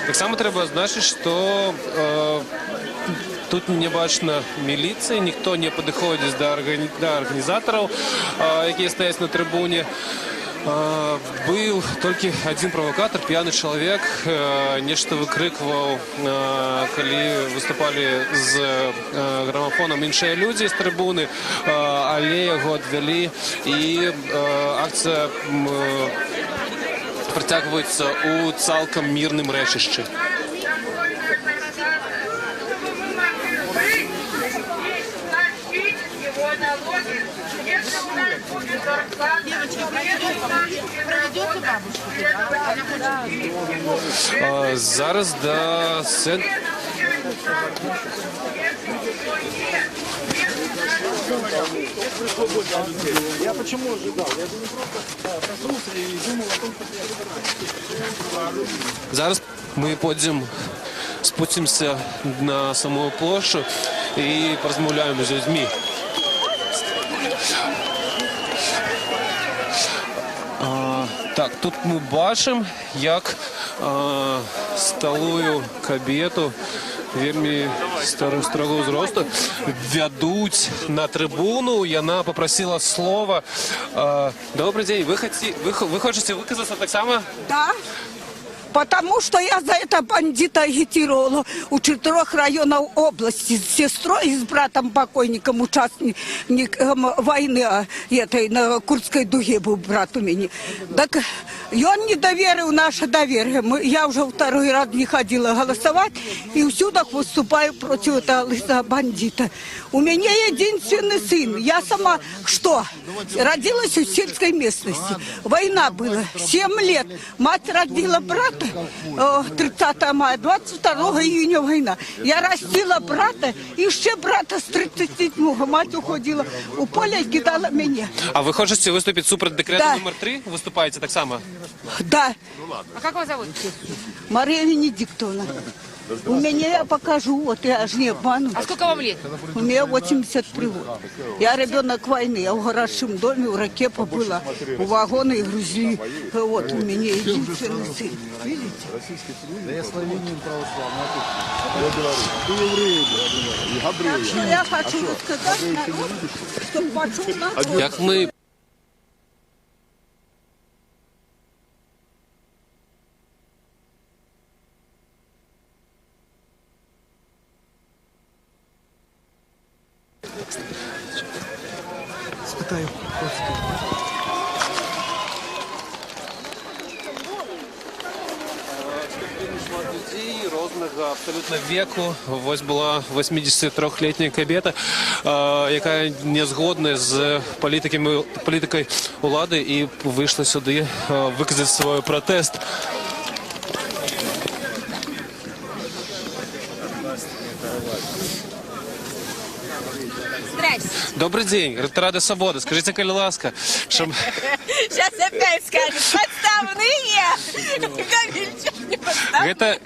Так само треба зазначити, що тут не бачно міліції, ніхто не підходить до організаторів, які стоять на трибуні. Был только один провокатор, пьяный человек, нечто выкрикивал, когда выступали с граммофоном іншыя люди с трибуны, але его отвели, и акция притягивается у цалком мирным рэчышчы. Зараз до Я почему ожидал? Я же не просто проснулся и думал о том, что... Зараз мы спустимся на саму площу и порозмовляємо з людьми. Так, тут ми бачимо, як сталую кабету, вельми старого зросту, вядуть на трибуну, і вона попросила слова. Добрый день, вы хотите выказаться так само? Да. Потому что я за это бандита агитировала у 4 районов области с сестрой и с братом покойником, участником войны этой на Курской дуге был брат у меня. Так и он не доверил наше доверие. Я уже 2-й раз не ходила голосовать и всюду выступаю против этого лысого бандита. У меня единственный сын. Я сама что? Родилась в сельской местности. Война была. 7 лет. Мать родила брата. 30 мая, 22 июня война. Я растила брата, и еще брата с 37-го. Мать уходила у поля и кидала меня. А вы хотите выступить супротив декрету Да. номер 3? Выступаете так само? Да. А как вас зовут? Мария Венедиктовна. У меня я покажу, вот я же не обману. А сколько вам лет? У меня 83 года. Я ребенок войны, я в городском доме, в Раке побыла, у вагона и грузили. Вот у меня единственный сын. Видите? Да я славянин православный, я белорус. Ты еврей, и габрей. Я хочу сказать народу, чтобы пошел народ. Як ми Спитаю. людей розного абсолютно веку. Ось була 83-літня кабета, яка не згодна з політикою влади і вийшла сюди виказати свій протест. Здрасте. Добрый день, Рада Свобода. Скажите, коли ласка, щоб... Сейчас опять скажет, подставные. Камильчик не подставные. Гэта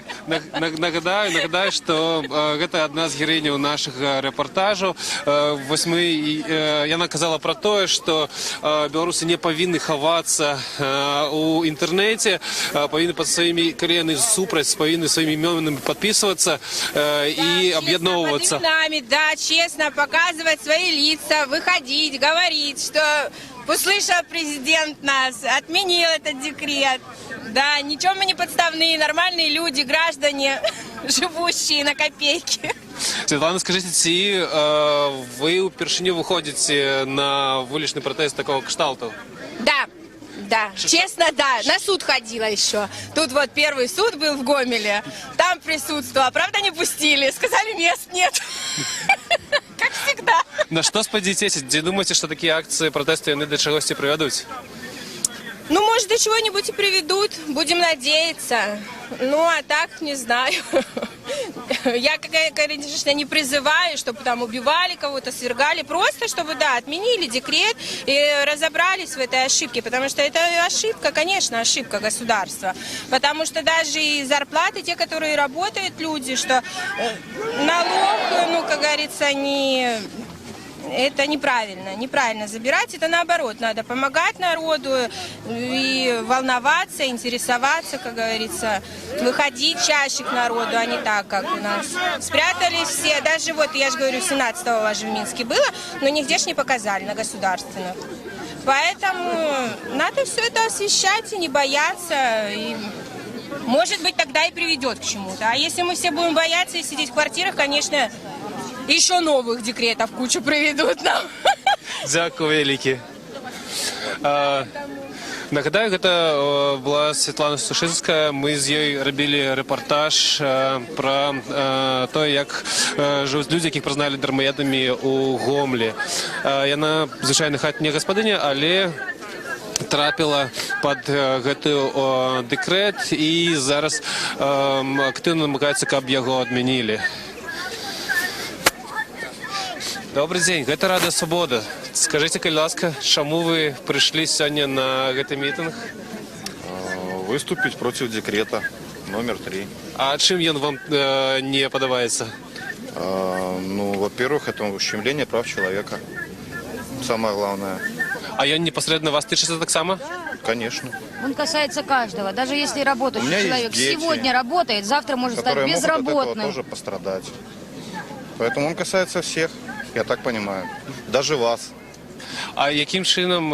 нагадаю, што гэта адна з героіняў нашых рэпартажаў. Вось яна казала пра тое, што беларусы не павінны хавацца у інтэрнэце, павінны пад сваімі калі супраць, павінны сваімі імёнамі падпісвацца і аб'ядноўвацца. Да, честно показывать свои лица, выходить, говорить, что услышал президент нас, отменил этот декрет. Да, ничего мы не подставные, нормальные люди, граждане, живущие на копейки. Світлана, скажите, ці ви упершыню выходзіце на вулічны пратэст такого кшталту? Да, честно, да. На суд ходила еще. Тут вот первый суд был в Гомеле. Там присутствовала. Правда, не пустили. Сказали, мест нет. Как всегда. На што спадзяецеся? Ці думаеце, што такія акцыі пратэсту яны да чагосьці прывядуць? Ну, может, до чего-нибудь и приведут. Будем надеяться. Ну, а так, не знаю. Я, конечно, не призываю, чтобы там убивали кого-то, свергали. Просто, чтобы, да, отменили декрет и разобрались в этой ошибке. Потому что это ошибка, конечно, ошибка государства. Потому что даже и зарплаты, те, которые работают люди, что налог, ну, как говорится, это неправильно. Неправильно забирать, это наоборот. Надо помогать народу и волноваться, интересоваться, как говорится, выходить чаще к народу, а не так, как у нас. Спрятались все, даже вот, я же говорю, 17-го у вас же в Минске было, но нигде ж не показали на государственных. Поэтому надо все это освещать и не бояться, и, может быть, тогда и приведет к чему-то. А если мы все будем бояться и сидеть в квартирах, конечно, еще новых декретов кучу приведут нам. Дякую велике. Нагадаю, гэта была Святлана Сушынская. Мы з ёй рабілі рэпартаж пра тое, як жывуць людзі, якіх прызналі дармаедамі ў Гомлі. Яна звычайна хатняя гаспадыня, але трапіла пад гэты дэкрэт і зараз актыўна намагаецца, каб яго адмянілі. Добрый день, гэта Рада Свабода. Скажите, калі ласка, чаму вы пришли сегодня на гэты митинг? Выступить против декрета номер 3. А чым ён вам не подобается? Ну, во-первых, это ущемление прав человека. Самое главное. А ён непосредственно вас тычыцца таксама? Конечно. Он касается каждого. Даже если работающий человек дети, сегодня работает, завтра может стать безработным. Которые могут от этого тоже пострадать. Поэтому он касается всех, я так понимаю. Даже вас. А яким чынам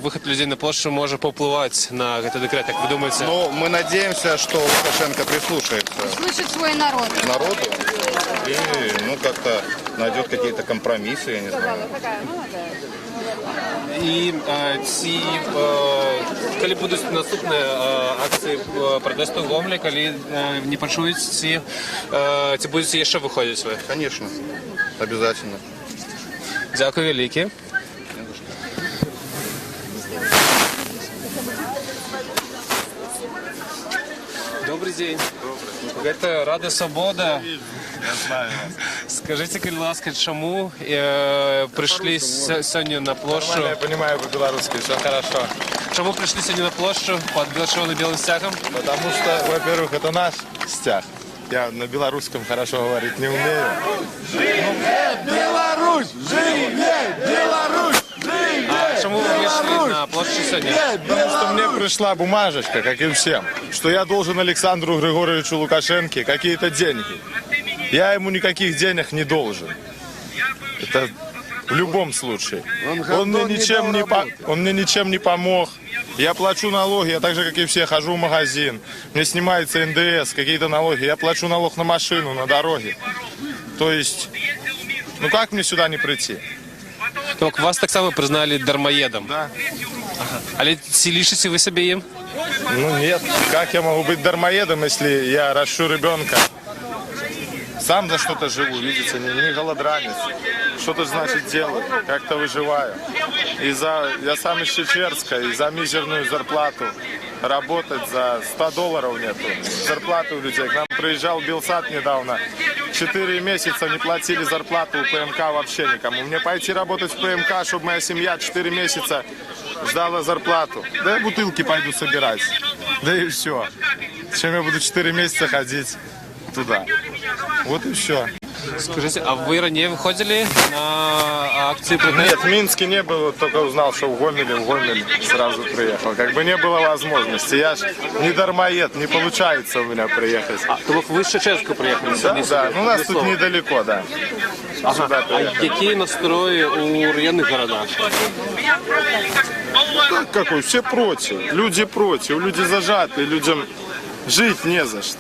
выход людей на площадь может повлиять на этот декрет, как вы думаете? Ну, мы надеемся, что Лукашенко прислушается. Слышит свой народ. Народу. И, ну, как-то найдет какие-то компромиссы, я не знаю. І калі будуць наступныя акцыі пратэсту ў Гомлі, калі не пачуюць, ці будзеце яшчэ выходзіць вы? Конечно, обязательно. Дякую вялікі. Добрый день. Это Рада Свобода. Я знаю вас. Скажите, калі ласка, чаму пришли сегодня на площадь? Я понимаю по-белорусски, все хорошо. Чему пришли сегодня на площадь под черно-белым стягом? Потому что, во-первых, это наш стяг. Я на белорусском хорошо говорить не умею. Беларусь! Живее! Беларусь! А чему вы вышли на площадь сегодня? Потому что мне пришла бумажечка, как и всем, что я должен Александру Григорьевичу Лукашенко какие-то деньги. Я ему никаких денег не должен. Это в любом случае. Он мне ничем не помог. Я плачу налоги, я так же, как и все, хожу в магазин. Мне снимается НДС, какие-то налоги. Я плачу налог на машину, на дороге. То есть, ну как мне сюда не прийти? Так вас так само признали дармоедом. Да. Але лишите вы себе им? Ну нет. Как я могу быть дармоедом, если я ращу ребенка? Сам за что-то живу, видите, не голодранец. Что-то значит делаю, как-то выживаю. Я сам из Чечерска, и за мизерную зарплату работать за $100 нету. Зарплаты у людей. К нам приезжал Белсат недавно. 4 месяца не платили зарплату у ПМК вообще никому. Мне пойти работать в ПМК, чтобы моя семья 4 месяца ждала зарплату. Да я бутылки пойду собирать. Да и все. Чем я буду 4 месяца ходить туда. Вот и все. Скажите, а вы ранее выходили на акции протеста? Нет, в Минске не было, только узнал, что в Гомеле сразу приехал. Как бы не было возможности. Я ж не дармоед, не получается у меня приехать. А, то вы с Чечерска приехали? Да, ну у нас тут недалеко, да. Ага. А какие настрои у районных городах? Да, какой? Все против. Люди против, люди зажаты, людям жить не за что.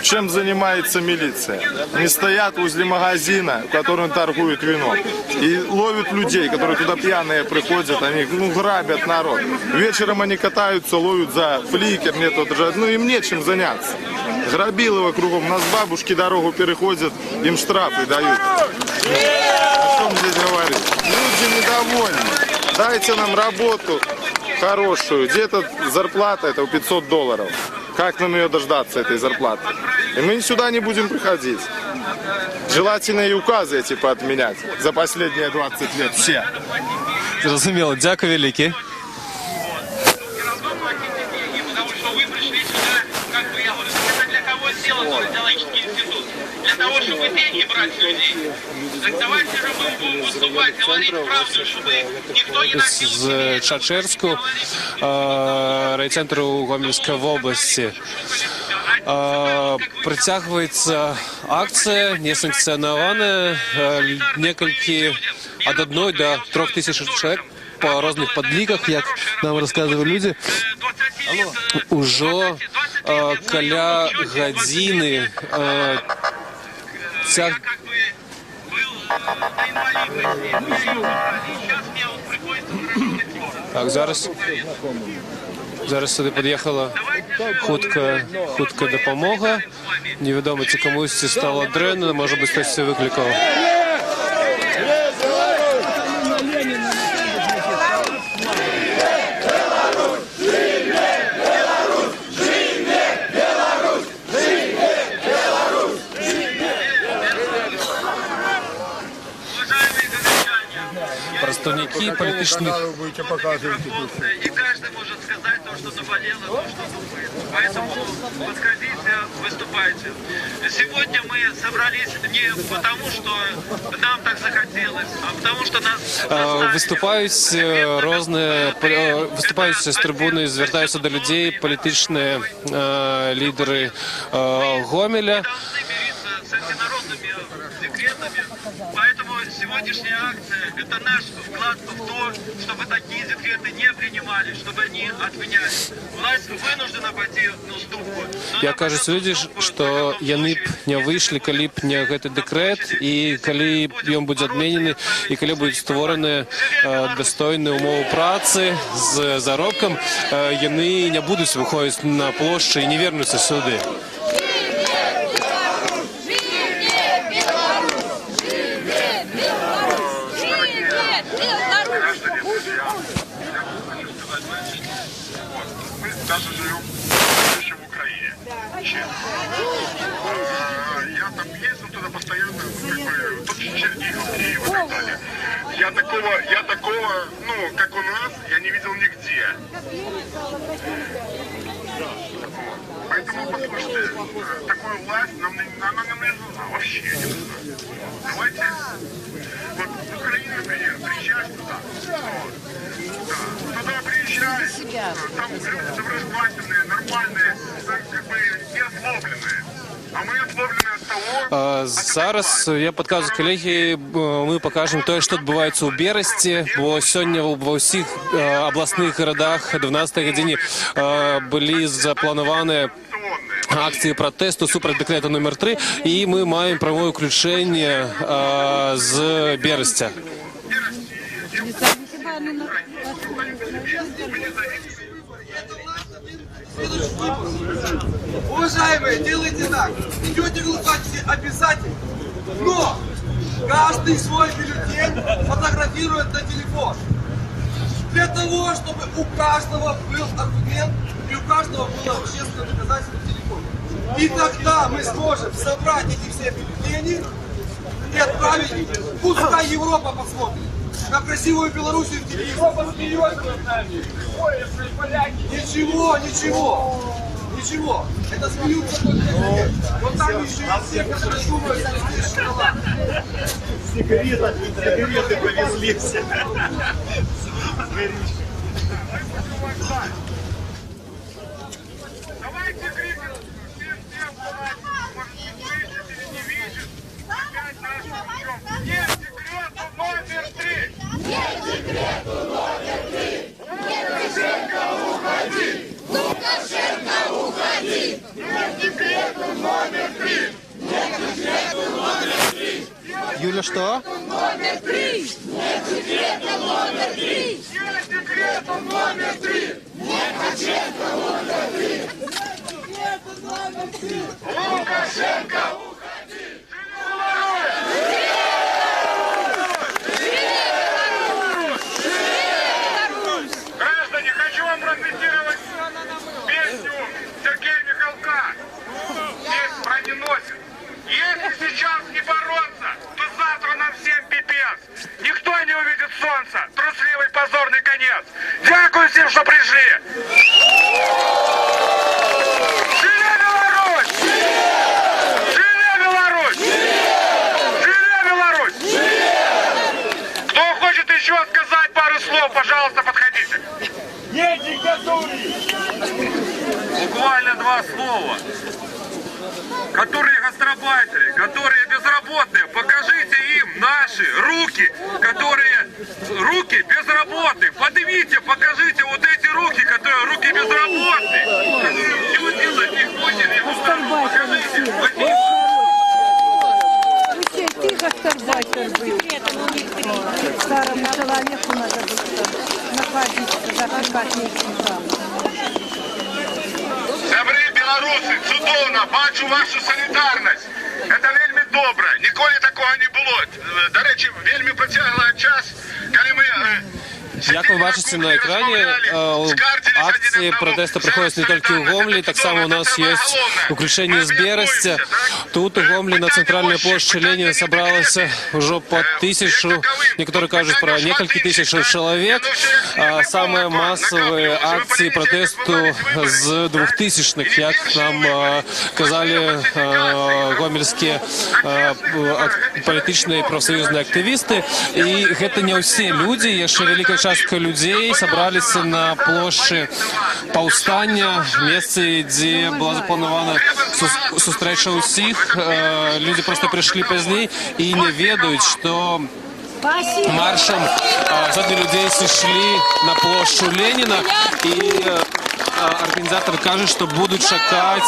Чем занимается милиция? Они стоят возле магазина, в котором торгуют вином, и ловят людей, которые туда пьяные приходят, они грабят народ. Вечером они катаются, ловят за фликер, им нечем заняться. Грабилово кругом, у нас бабушки дорогу переходят, им штрафы дают. О чем здесь говорить? Люди недовольны. Дайте нам работу хорошую. Где-то зарплата это $500. Как нам ее дождаться, этой зарплаты? И мы сюда не будем приходить. Желательно и указы эти поотменять за последние 20 лет. Все. Зрозуміло. Дякую велике. Для того, чтобы деньги брать с людей. з Чачерську, райцентру Гомельської області. Притягивается акция несанкционированная, от 1 до 3 тысяч человек по разных подликах, как нам рассказывали люди, уже каля годины Так, зараз сюди під'їхала хутка допомога. Невідомо, чи комусь стало дренно, може бути, хтось це викликав. Представники политических... И каждый может сказать то, что наболело, то, что думает. Поэтому подходите, выступайте. Сегодня мы собрались не потому, что нам так захотелось, а потому, что нас... Виступають з трибуни, звертаються до людей політичні лідери Гомеля. Поэтому сегодняшняя акция – это наш вклад в то, чтобы такие декреты не принимали, чтобы они отменялись. Власть вынуждена пойти на уступку. Я кажуць людзі, што яны б не выйшлі, калі б не гэты дэкрэт, і калі ён будзе адменены, і калі будуць створаны дастойныя ўмовы працы з заробкам, яны не будуць выходзіць на плошчы і не вернуцца сюды. Даже живем в Украине. Честно. Я там ездил туда постоянно, тут Чернигов, Киев и так далее. Я такого, как у нас, я не видел нигде. Поэтому, послушайте, такую власть нам не нужна, вообще не нужна. Давайте, вот в Украину, например, приезжаешь туда, туда приезжаешь, там люди доброжелательные, нормальные, не озлобленные. А мы озлоблены от того... Зараз я падказваю калегі, мы пакажам тое, што адбываецца ў Берасці, бо сёння ва ўсіх абласных гарадах 12 гадзіне былі запланаваныя акції протесту супраць дэкрэта номер 3, і мы маем прамое ўключэнне з Берасця. Уважаемые, делайте так. Идете голосовать все обязательно. Но каждый свой бюллетень фотографирует на телефон. Для того, чтобы у каждого был аргумент и у каждого было общественное доказательство в телефоне. И тогда мы сможем собрать эти все бюллетени и отправить их. Пускай Европа посмотрит на красивую Белоруссию в телевизоре. Ничего. Это смеются только люди. Вот там еще и все, которые думают, что здесь шоколад. Сигареты повезли все. Давайте крикнем всем, кто нас, может, не слышит или не видит, опять нашим путем. Нет декрету номер 3! Нет декрету номер 3! Лукашенко, уходи! Лукашенко, уходи! Нет декрету номер 3! Нет декрету номер 3! Юля, что? Номер 3! Нет декрету номер 3! Нет декрету номер 3! Нет Лукашенко, номер 3! Лукашенко, уходи! Граждане, хочу вам процитировать песню Сергея Михалка. Здесь броненосец. Если сейчас не бороться, то завтра нам всем пипец. Никто не увидит солнца. Трусливый позорный конец. Дякую всем, что пришли. Живе Беларусь! Живе Беларусь! Живе Беларусь! пожалуйста, подходите. Нет диктатуры! Буквально 2 слова. Которые гастарбайтеры, которые безработные, покажите им наши руки, которые руки безработные. Поднимите, покажите вот эти руки, которые руки безработные. Чего делать не будем? Покажите. Ты гастарбайтер был. Старому человеку надо было находиться, запекать нечего. Добрі білоруси, чудовно, бачу вашу солідарність. Це вельми добре, ніколи такого не було. До речі, вельми протягла час, коли ми... Як ви бачите на екрані, акції протесту проходять не тільки у Гомлі, так само у нас є включення з Берестя. Тут у Гомлі на центральной площади Ленина собралось уже по 1000, некоторые кажут про несколько тысяч человек. Самые массовые акции протесту з 2000-х, як нам казали гомельские політичні і профсоюзні активісти. І це не всі люди, є ще велика частка людей собрались на площі Повстання, місце, де була запланована зустріча усіх. Люди просто прийшли пізніше і не ведають, що маршем сотни людей сошли на площадь Ленина, и организатор кажет, что будут чекать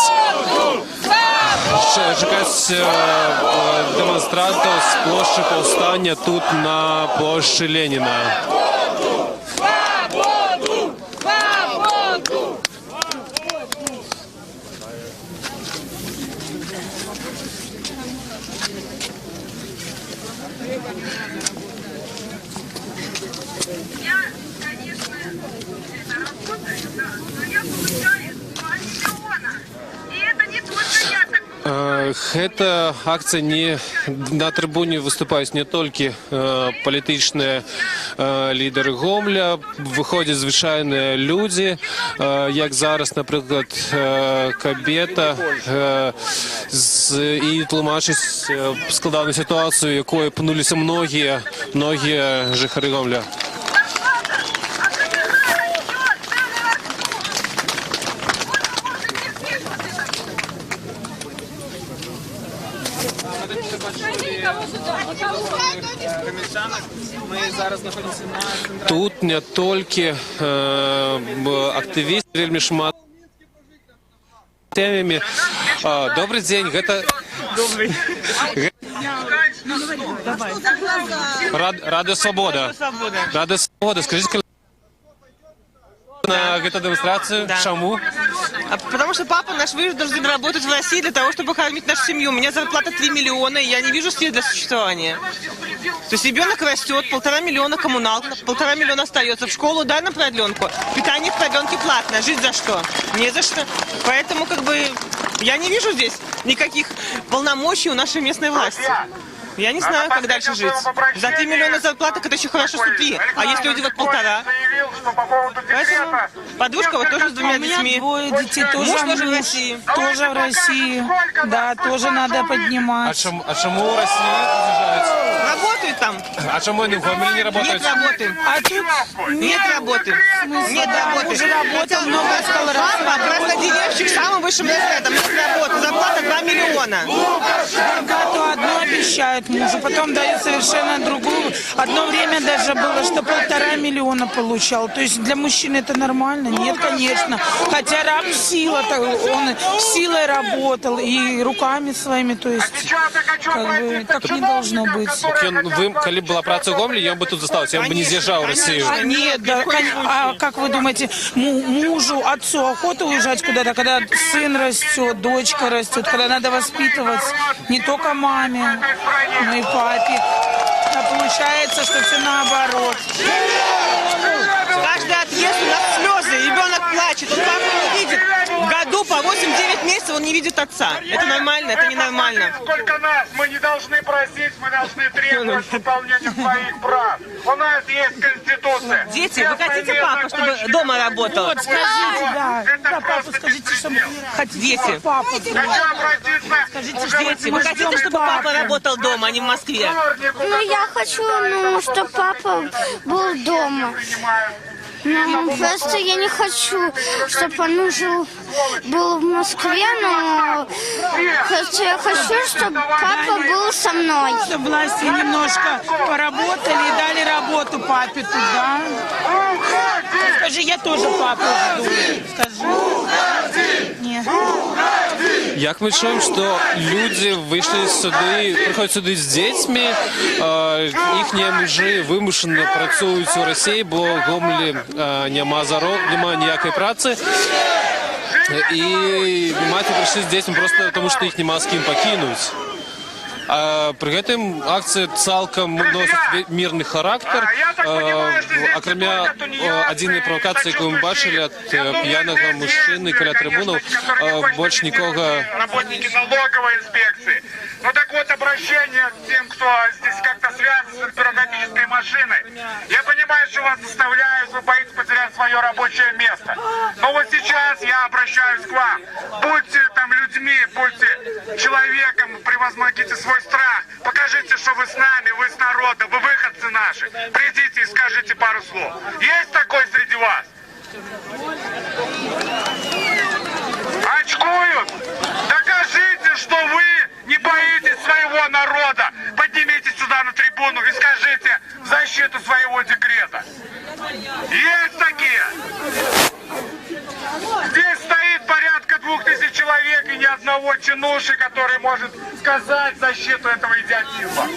демонстрантов с площади Повстания тут на площади Ленина. Эта акция не на трибуне выступают не только політичні лідери Гомля, виходять звичайні люди, як зараз, наприклад, Кабета, і тлумачить складну ситуацію, якою пнулися многі жихари Гомля. Тут не тільки активісти, вельми шмат темами. Добрый день, это... Рада Свобода. Рада Свобода. Скажите, на эту демонстрацию? Да. Чему? Потому что папа наш вынужден работать в России для того, чтобы кормить нашу семью. У меня зарплата 3 миллиона, и я не вижу сил для существования. То есть ребенок растет, 1,5 миллиона коммуналка, 1,5 миллиона остается. В школу дай на продленку. Питание в продленке платное. Жить за что? Не за что. Поэтому я не вижу здесь никаких полномочий у нашей местной власти. Я не знаю, как дальше жить. За 3 миллиона зарплаты это еще хорошо, что 3. А если люди вот 1,5? Поэтому подружка вот тоже с 2 детьми. У меня 2 детей, тоже муж тоже в России. Тоже в России. Да, тоже надо поднимать. А чему в России уезжают? Работают там. А чему они в Гомеле не работают? Нет работы. А тут нет работы. Нет работы. Уже работал много папа, краснодеревщик, самым высшим разрядом. Нет работы. Зарплата 2 миллиона. То одно обещают мужу, потом дают совершенно другую. Одно время даже было, что 1,5 миллиона получал. То есть для мужчины это нормально? Нет, конечно. Хотя раб сила, он силой работал и руками своими, то есть так не должно быть. Вы, коли была праца в Гомле, я бы тут застался, я бы не съезжал в Россию. Нет, да, а как вы думаете, мужу, отцу охота уезжать куда-то, когда сын растет, дочка растет, когда надо воспитывать не только маме, но и папе. А получается, что все наоборот. Каждый отъезд у нас слезы, ребенок плачет, он папу видит в году по 8-9 месяцев, он не видит отца. Это нормально, это ненормально. Сколько нас? Мы не должны просить, мы должны требовать выполнения своих прав. У нас есть Конституция. Дети, вы хотите папу, чтобы дома работал? Вот, скажите, да. Да, папа, скажите, чтобы Дети. папа. Скажите, дети, вы хотите, чтобы папа работал дома, а не в Москве? Ну, я хочу, чтобы папа был дома. Ну, просто я не хочу, чтобы он был в Москве, но я хочу, чтобы папа был со мной. Чтобы власти немножко поработали и дали работу папе туда. Скажи, я тоже папу жду. Скажи. Нет. Як ми чуємо, що люди вийшли сюди, приходять сюди з дітьми, їхні мужі вимушено працюють у Росії, бо в Гомелі немає ніякої праці. І мати прийшли з дітьми просто тому, що їх нема з ким покинути. А при этом акция цалком носит мирный характер. Окромя одной провокации, яку ми бачили от пьяного мужчины каля трибунов, больше никого. Работники налоговой инспекции. Ну так вот, обращение к тем, кто здесь как-то связан с бюрократической машиной. Я понимаю, что вас заставляют, вы боитесь потерять свое рабочее место. Но вот сейчас я обращаюсь к вам. Будьте там людьми, будьте человеком, превозмогите свой страх. Покажите, что вы с нами, вы с народом, вы выходцы наши. Придите и скажите пару слов. Есть такой среди вас? Очкуют? Докажите, что вы не боитесь своего народа. Поднимитесь сюда на трибуну и скажите в защиту своего декрета. Есть такие? Здесь стоит порядка 2000 человек и ни одного чинуши, который может сказать в защиту этого идиотизма.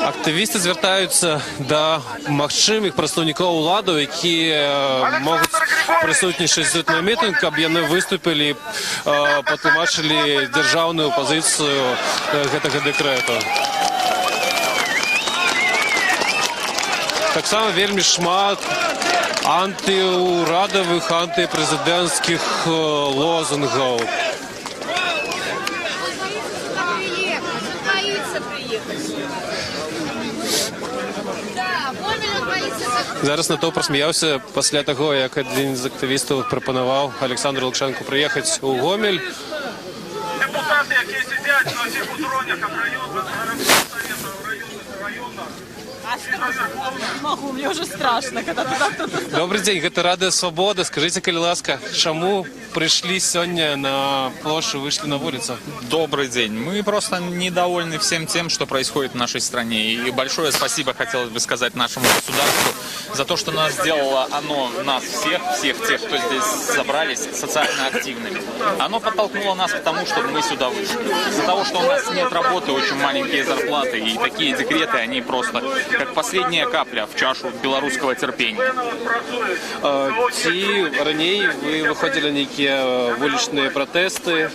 Активісти звертаються до можливих представників влади, які можуть присутнішати на мітинг, щоб вони виступили і потлумачили державну позицію цього декрету. Так само вельми шмат антиурадових, антипрезидентських лозунгів. Зараз на то просміявся після того, як один з активістів пропонував Олександру Лукашенку приїхати у Гомель. Депутати, які сидять на цих узронях, Не могу, мне уже страшно, когда туда кто-то... Добрый день, это Радио Свобода. Скажите, коли ласка, чему пришли сегодня на площадь, вышли на улицу? Добрый день. Мы просто недовольны всем тем, что происходит в нашей стране. И большое спасибо хотелось бы сказать нашему государству за то, что сделало оно, нас всех тех, кто здесь собрались, социально активными. Оно подтолкнуло нас к тому, чтобы мы сюда вышли. Из-за того, что у нас нет работы, очень маленькие зарплаты, и такие декреты, они просто как последняя капля в чашу белорусского терпения. Ці ранее вы выходили на некие уличные протесты?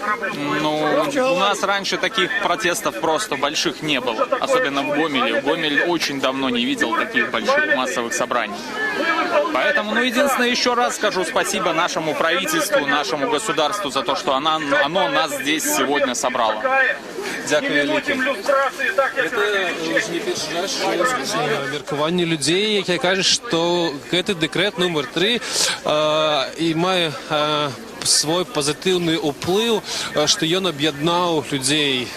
Ну, у нас раньше таких протестов просто больших не было, особенно в Гомеле. Гомель очень давно не видел таких больших массовых собраний. Поэтому, единственное, еще раз скажу спасибо нашему правительству, нашему государству за то, что оно нас здесь сегодня собрало. Дякую велике. Это уже не перший раз, що міркування людей, які кажуть, що цей декрет номер 3 і має свой позитивний уплив, що він об'єднав людей.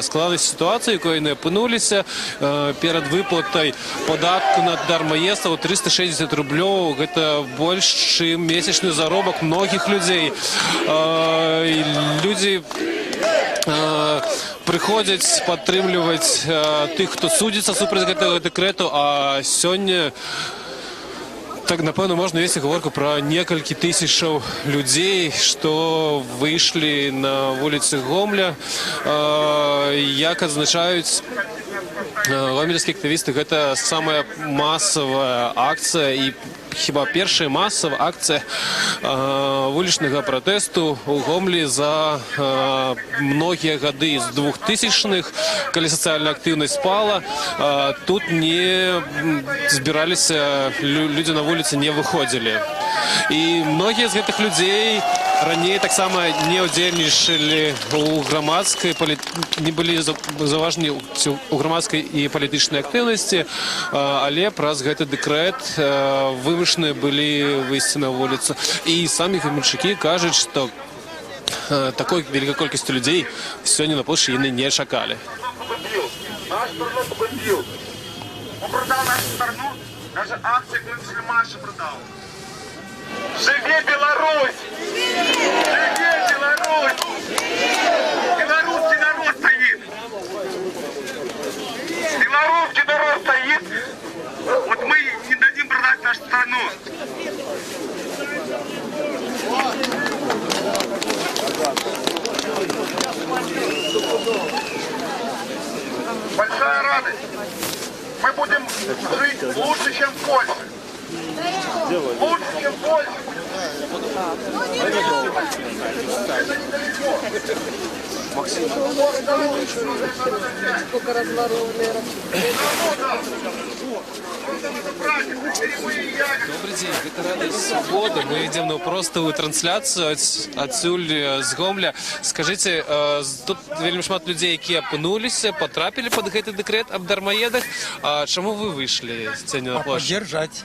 Склалась ситуація, якою вони опинилися перед виплатою податку на дармоєдство 360 рублів. Це більше, ніж місячний заробок многих людей. Люди приходять підтримувати тих, хто судиться супроти цього декрету, а сьогодні так, напевно, можна вести говорку про несколько тысяч людей, что вышли на вулиці Гомеля. Як означають гомельские активисты, это самая массовая акция и хіба першая масавая акцыя вулічнага пратэсту ў Гомлі за многія гады з 2000-х, калі сацыяльная актыўнасць спала. Тут не збіраліся, людзі на вуліцы не выходзілі. І многія з гэтых людзей раней таксама не удзельнічалі у грамадскай, не былі заўважаны у грамадскай і палітычнай актыўнасці, але праз гэты дэкрэт вымушаныя былі выйсці на вуліцу. І самі гомельчукі кажуць, што такой вялікай колькасці людзей сёння на плошчы яны не чакалі. Наш Павло победил. Он продал нашу страну, даже акции Клинцельмаша продал. Живи Беларусь! Живи Беларусь! Белорусский народ стоит! Белорусский народ стоит! Вот мы не дадим продать нашу страну! Большая радость! Мы будем жить лучше, чем в Польше! Лучше, чем в Польше! Максим. Сколько разворованные. Добрый день, это радость свободы. Мы идем на простую трансляцию адсюль з Гомля. Скажите, тут вельмі шмат людей, які апынуліся, потрапили под гэты дэкрэт об дармоедах. Чему вы вышли сцене на площадь?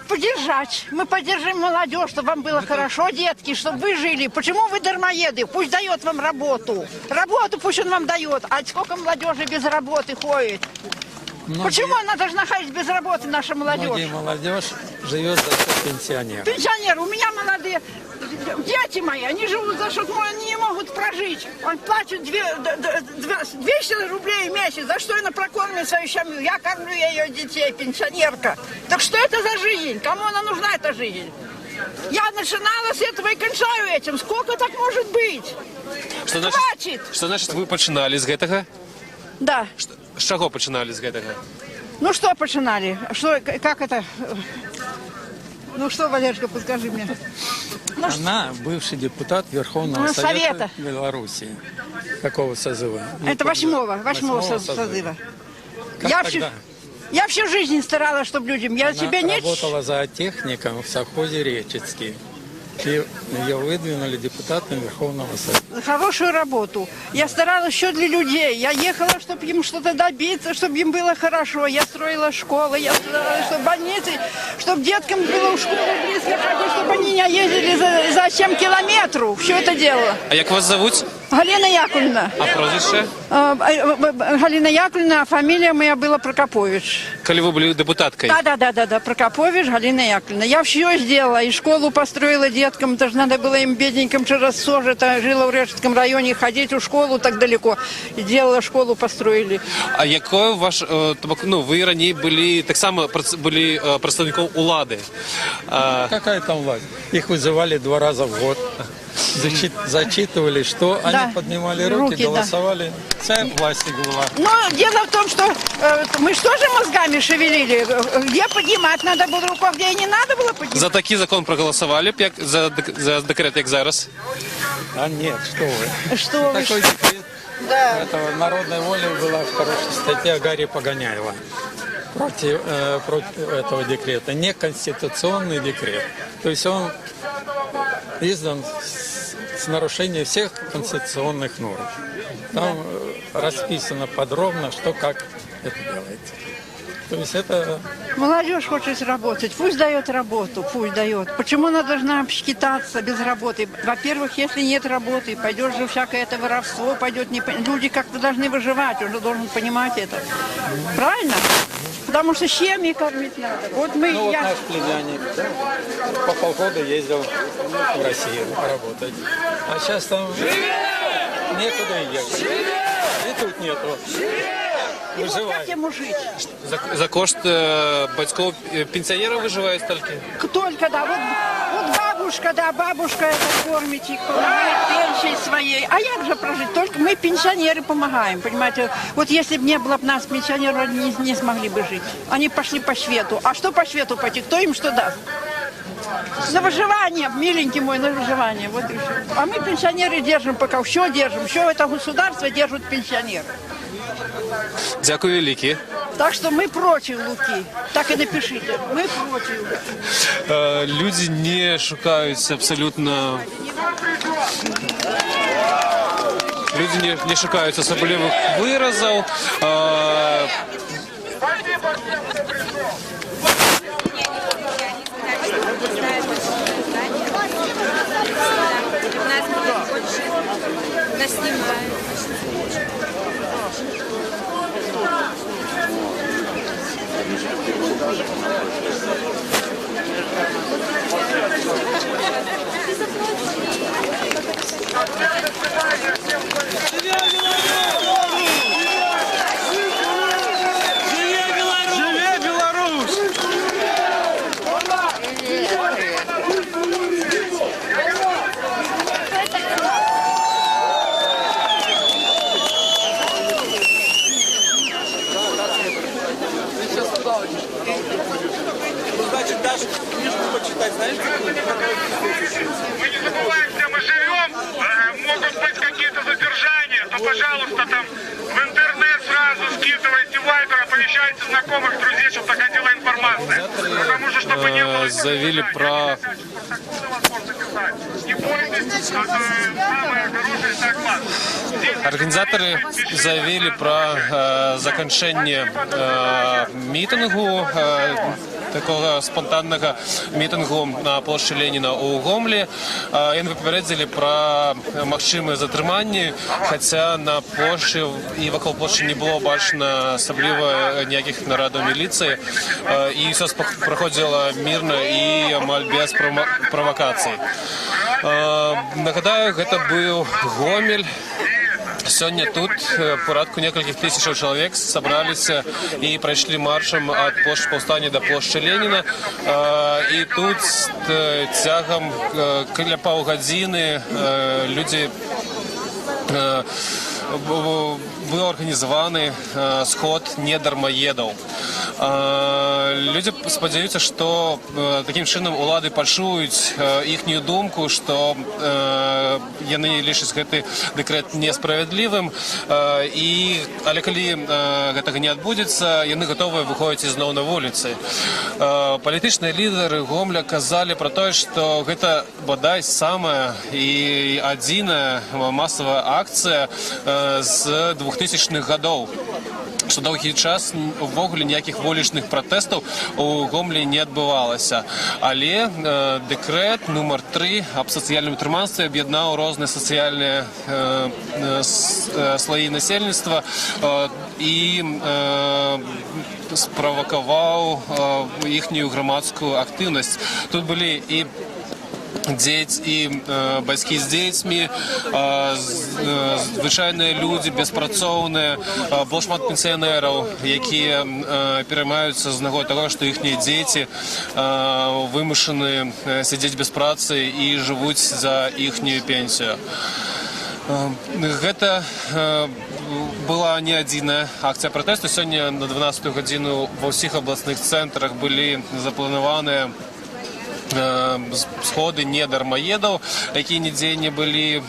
Поддержать. Мы поддержим молодежь, чтобы вам было хорошо, детки, чтобы вы жили. Почему вы дармоеды? Пусть дает вам работу. Работу пусть он вам дает. А сколько молодежи без работы ходит? Почему она должна ходить без работы, наша молодежь? Многие молодежь живет за счет пенсионеров. Пенсионер, у меня молодые дети мои, они живут за счет мой, они не могут прожить. Он платит 200 рублей в месяц. За что она прокормит свою семью? Я кормлю ее детей, пенсионерка. Так что это за жизнь? Кому она нужна, эта жизнь? Я начинала с этого и кончаю этим. Сколько так может быть? Хватит! Что значит вы пачыналі з гэтага? Да. З чаго пачыналі з гэтага? Ну что починали? Что, как это? Ну что, Валерка, подскажи мне. Ну, она бывший депутат Верховного Совета Беларуси. Какого созыва? Это восьмого созыва. Как тогда? Я всю жизнь старалась, чтобы людям... Она работала зоотехником в совхозе Речицкий. И ее выдвинули депутатом Верховного Совета. Хорошую работу. Я старалась еще для людей. Я ехала, чтобы им что-то добиться, чтобы им было хорошо. Я строила школы, я старалась, чтобы больницы, чтобы деткам было в школу близко ходить, чтобы они не ездили за 7 километров. Все это делала. А як вас зовут? Галина Яковлевна. А прозвище? Галина Яковлевна, а фамилия моя была Прокопович. Коли вы были депутаткой? Да, Прокопович Галина Яковлевна. Я все сделала, и школу построила деткам, даже надо было им бедненьким через Сожито, жила в Решетском районе, ходить в школу так далеко. И делала школу, построили. А якое ваш, ну, вы ранее были, так само были представником улады? Какая там власть? Их вызывали 2 раза в год. Зачитывали, что да. Они поднимали руки, голосовали. Да. Вся власть была. Но дело в том, что мы же тоже мозгами шевелили. Где поднимать надо было руку, а где и не надо было поднимать. За такий закон проголосовали, за декрет, як зараз? А нет, что вы. Что вы? Такой декрет. Да. Это народной волей была хорошая статья Гарри Погоняева против этого декрета. Неконституционный декрет. То есть он издан с нарушением всех конституционных норм. Там расписано подробно, что как это делается. То есть это... Молодежь хочет работать, пусть дает работу, пусть дает. Почему она должна скитаться без работы? Во-первых, если нет работы, пойдет же всякое это воровство, пойдет... Люди как-то должны выживать, уже должен понимать это. Правильно? Потому что семьи кормить надо. Вот мы... Ну, вот наш племянник по полгода ездил в Россию работать. А сейчас там некуда ехать. И тут нету. И вот как ему жить? За кошт батьков пенсионеров выживают только? Только, да. Вот бабушка это кормит, и помогает пенсией своей. А як же прожить? Только мы, пенсионеры, помогаем, понимаете? Вот если бы не было бы нас, пенсионеров, они не смогли бы жить. Они пошли по свету. А что по свету пойти? Кто им что даст? На выживание, миленький мой, на выживание. Вот и все. А мы, пенсионеры, держим пока. Все держим. Все это государство держит пенсионеры. Дякую великі. Так что мы против Луки. Так и напишите. Мы против. Люди не шукаються абсолютно... Люди не шукаються особливих виразів. Нас снимают. Живе Беларусь! Значит, даже книжку почитать, знаете? Мы не забываем, где мы живем. Могут быть какие-то задержания, то, пожалуйста, там в интернет сразу скидывайте вайбер, оповещайте знакомых, друзей, чтобы доходила информация. Потому что, чтобы не было... Заявили про... Не бойтесь, это самое хорошее согласно. Организаторы заявили про закінчення мітингу, такого спонтанного мітингу на площі Леніна у Гомлі. І попередили про можливе затримання, хоча на площі і вокруг площі не було бачено особливо ніяких нарадів міліції. І все проходило мирно і амаль без провокацій. Нагадаю, це був Гомель. Сегодня тут порядку нескольких тысяч человек собрались и прошли маршем от площади Повстания до площади Ленина. И тут тягом для полгодины люди был организован сход недармоедов. Люди сподіваються, що таким чином улади пачують їхню думку, що вони лишать гэты дэкрэт несправедливым. Але калі гэтага не адбудзецца, яны гатовыя выходзіць ізноў на вуліцы. Палітычныя лідары Гомля казалі пра тое, што гэта бадай самая і адзіная масавая акцыя з 2000-х гадоў. Што доўгі час увогуле ніякіх вулічных пратэстаў у Гомлі не адбывалася. Але дэкрэт нумар 3 аб сацыяльным трыманстве аб'яднаў розныя сацыяльныя слаі насельніцтва і справакаваў іхнюю грамадскую актыўнасць. Тут былі і дзеці і бацькі з дзецьмі, звычайныя людзі, беспрацоўныя, было шмат пенсіянераў, якія пераймаюцца з нагоды таго, што іхнія дзеці вымушаны сядзець без працы і жывуць за іхнюю пенсію. Гэта была не адзіная акцыя пратэсту. Сёння на 12 гадзіну ва ўсіх абласных цэнтрах былі запланаваныя сходы недармаедаў, якія нідзе не былі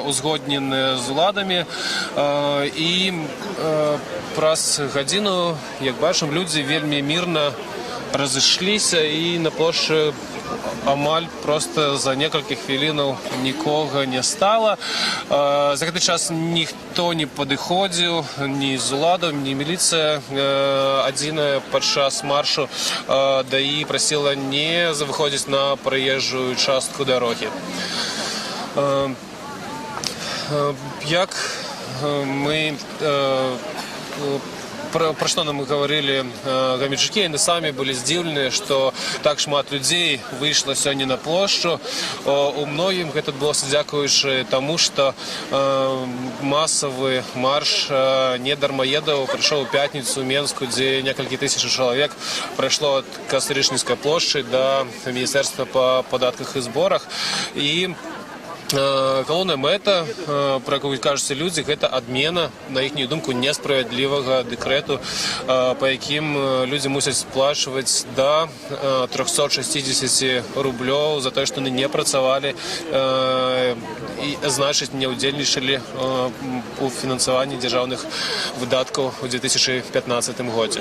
узгоднены з уладамі. І праз гадзіну, як бачым, людзі вельмі мірна разышліся і на плошчы амаль просто за некалькі хвілінаў нікога не стала. За гэты час ніхто не падыходзіў, ні з уладаў, ні міліцыя. Адзіная падчас маршу ДАІ прасіла не выходзіць на праезжую частку дарогі. Як мы про что нам говорили гомельчукі, яны самі былі здзіўленыя, што так шмат людзей выйшла сёння на плошчу. У многім гэта адбылося дзякуючы таму, што масавы марш недармаедаў прыйшоў у пятніцу ў Менску, дзе некалькі тысяч чалавек прайшло ад Кастрычніцкай плошчы да Міністэрства па падатках і зборах. І Галоўная мэта, пра якую кажуцца людзі, гэта адмена, на іхнюю думку, несправядлівага дэкрэту, па якім людзі мусяць сплачваць да 360 рублёў за тое, што яны не працавалі і, значыць, не ўдзельнічалі у фінансаванні дзяржаўных выдаткаў у 2015 годзе.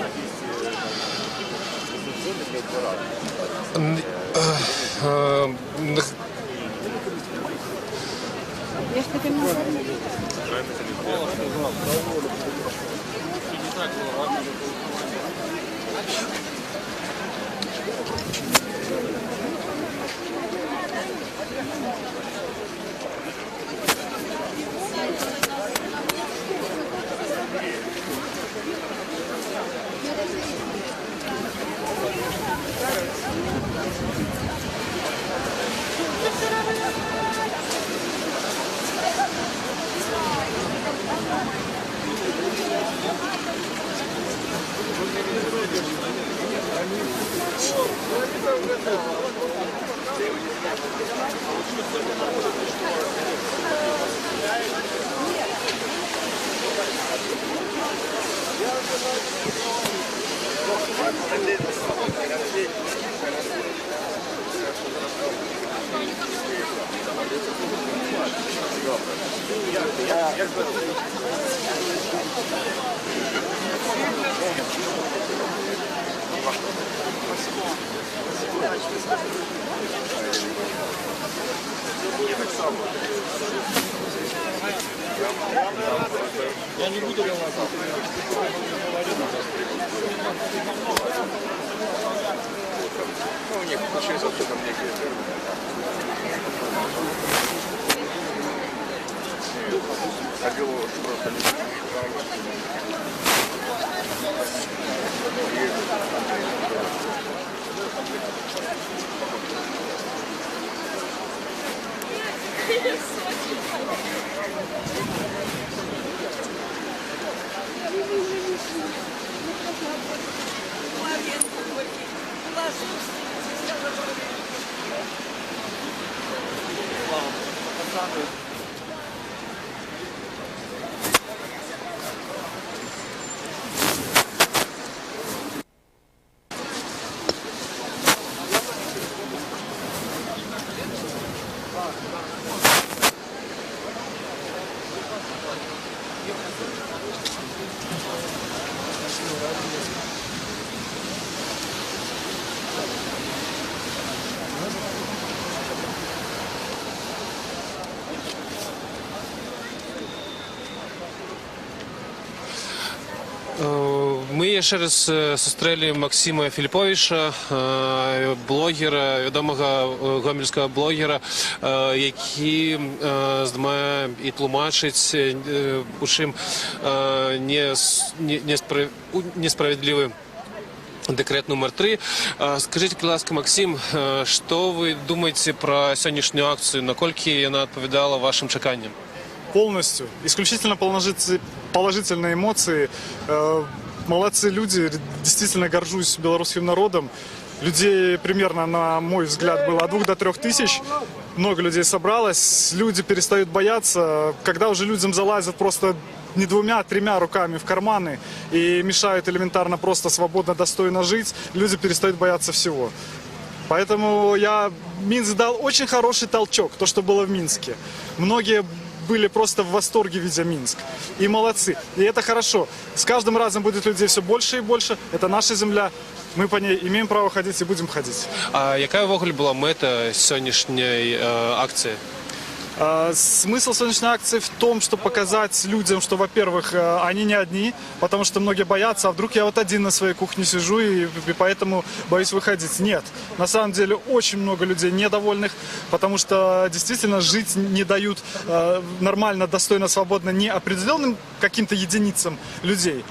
Я не буду говорить. Ну, нет, через это там некие. Ходил просто Мы яшчэ раз сустрэлі Максіма Філіповіча, блогера, вядомага гомельскага блогера, які здымае і тлумачыць, у чым несправядлівы дэкрэт номер 3. Скажите, ласка, Максим, что вы думаете про сённяшнюю акцию? Наколькі яна адпавядала вашим чаканням? Полностью. Исключительно положительные эмоции. Молодцы люди. Действительно горжусь белорусским народом. Людей примерно, на мой взгляд, было от 2 до 3 тысяч. Много людей собралось. Люди перестают бояться. Когда уже людям залазят просто не 2-3 руками в карманы и мешают элементарно просто свободно, достойно жить, люди перестают бояться всего. Поэтому Минск дал очень хороший толчок, то, что было в Минске. Многие были просто в восторге, видя Минск. И молодцы. И это хорошо. С каждым разом будет людей все больше и больше. Это наша земля. Мы по ней имеем право ходить и будем ходить. А яка ввогуле була мета сьогоднішньої акції? Смысл сегодняшней акции в том, чтобы показать людям, что, во-первых, они не одни, потому что многие боятся, а вдруг я вот один на своей кухне сижу и поэтому боюсь выходить. Нет, на самом деле очень много людей недовольных, потому что действительно жить не дают нормально, достойно, свободно не определенным каким-то единицам людей,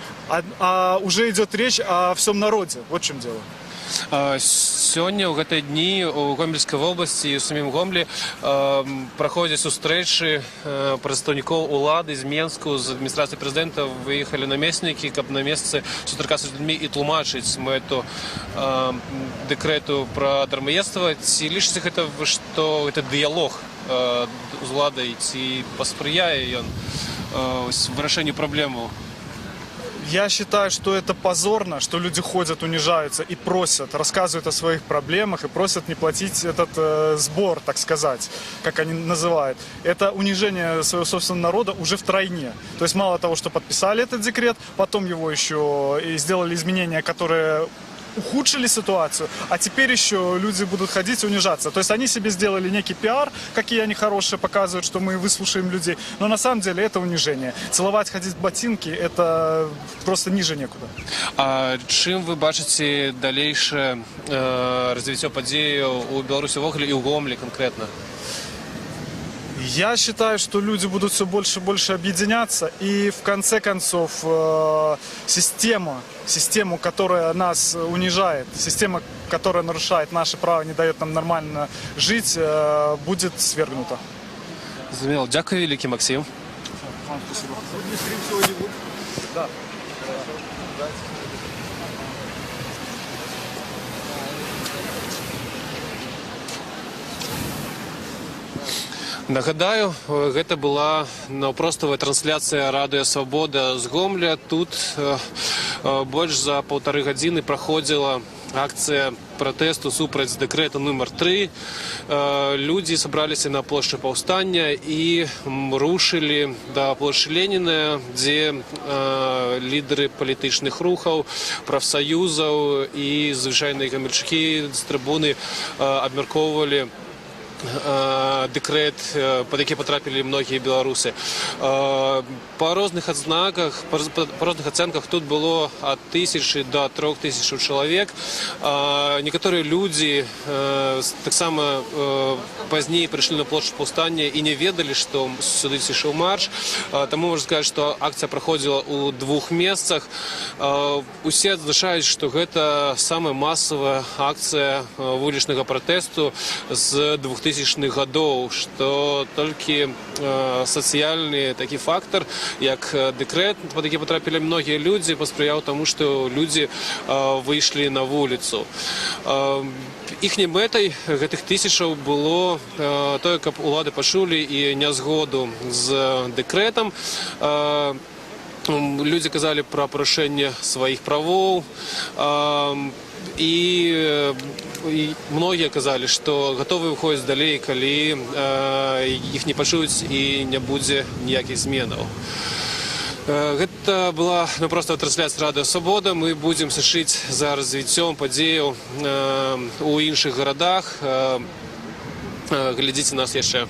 а уже идет речь о всем народе. Вот в чем дело. Сёння ў гэтыя дні у Гомельскай вобласці і ў самім Гомлі праходзяць сустрэчы прадстаўнікоў улады з Менску, з адміністрацыі прэзідэнта выехалі намеснікі, каб на месцы сустракацца з людзьмі і тлумачыць мэту дэкрэту пра дармаедства. Ці лічыце гэта, што гэта дыялог з уладай, ці паспрыяе ён вырашэнню праблему? Я считаю, что это позорно, что люди ходят, унижаются и просят, рассказывают о своих проблемах и просят не платить этот сбор, так сказать, как они называют. Это унижение своего собственного народа уже втройне. То есть мало того, что подписали этот декрет, потом его еще и сделали изменения, которые ухудшили ситуацию, а теперь еще люди будут ходить и унижаться. То есть они себе сделали некий пиар, какие они хорошие, показывают, что мы выслушаем людей, но на самом деле это унижение. Целовать, ходить в ботинки, это просто ниже некуда. А чым вы бачыце далейшае развіццё падзеяў у Беларусі ўвогуле і ў Гомелі конкретно? Я считаю, что люди будут все больше и больше объединяться, и в конце концов систему, которая нас унижает, система, которая нарушает наши права, не дает нам нормально жить, будет свергнута. Зрозуміло. Дякую велике, Максим. Нагадаю, гэта была наўпроставая трансляцыя радыё «Свабода» з Гомеля. Тут больш за 1,5 гадзіны праходзіла акцыя пратэсту супраць дэкрэта нумар 3. Людзі сабраліся на плошчы паўстання і рушылі да плошчы Леніна, дзе лідары палітычных рухаў, прафсаюзаў і звычайныя гамельчукі з трыбуны абмяркоўвалі дэкрэт, пад які патрапілі многія беларусы. Па розных адзнаках, па розных ацэнках тут было ад 1000 до 3000 чалавек. Некаторыя людзі таксама пазней прыйшлі на плошчу паўстання і не ведалі, што сюды ішоў марш. Таму можна сказаць, што акцыя праходзіла ў 2 месцах. Усе адзначаюць, што гэта самая масавая акцыя вулічнага пратэсту з 2000-х гадоў, што толькі сацыяльны такі фактар, як дэкрэт, пад які патрапілі многія людзі, паспрыяў таму, што людзі выйшлі на вуліцу. Іхняй мэтай гэтых тысячаў было тое, каб улады пачулі і нязгоду з дэкрэтам. Людзі казалі пра парушэнне сваіх правоў, і многія казалі, што гатовы выходзіць далей, калі іх не пачуюць і не будзе ніякіх зменаў. Гэта была проста трансляцыя радыё «Свабода». Мы будзем сачыць за развіццём падзеяў у іншых гарадах. Глядзіце нас яшчэ.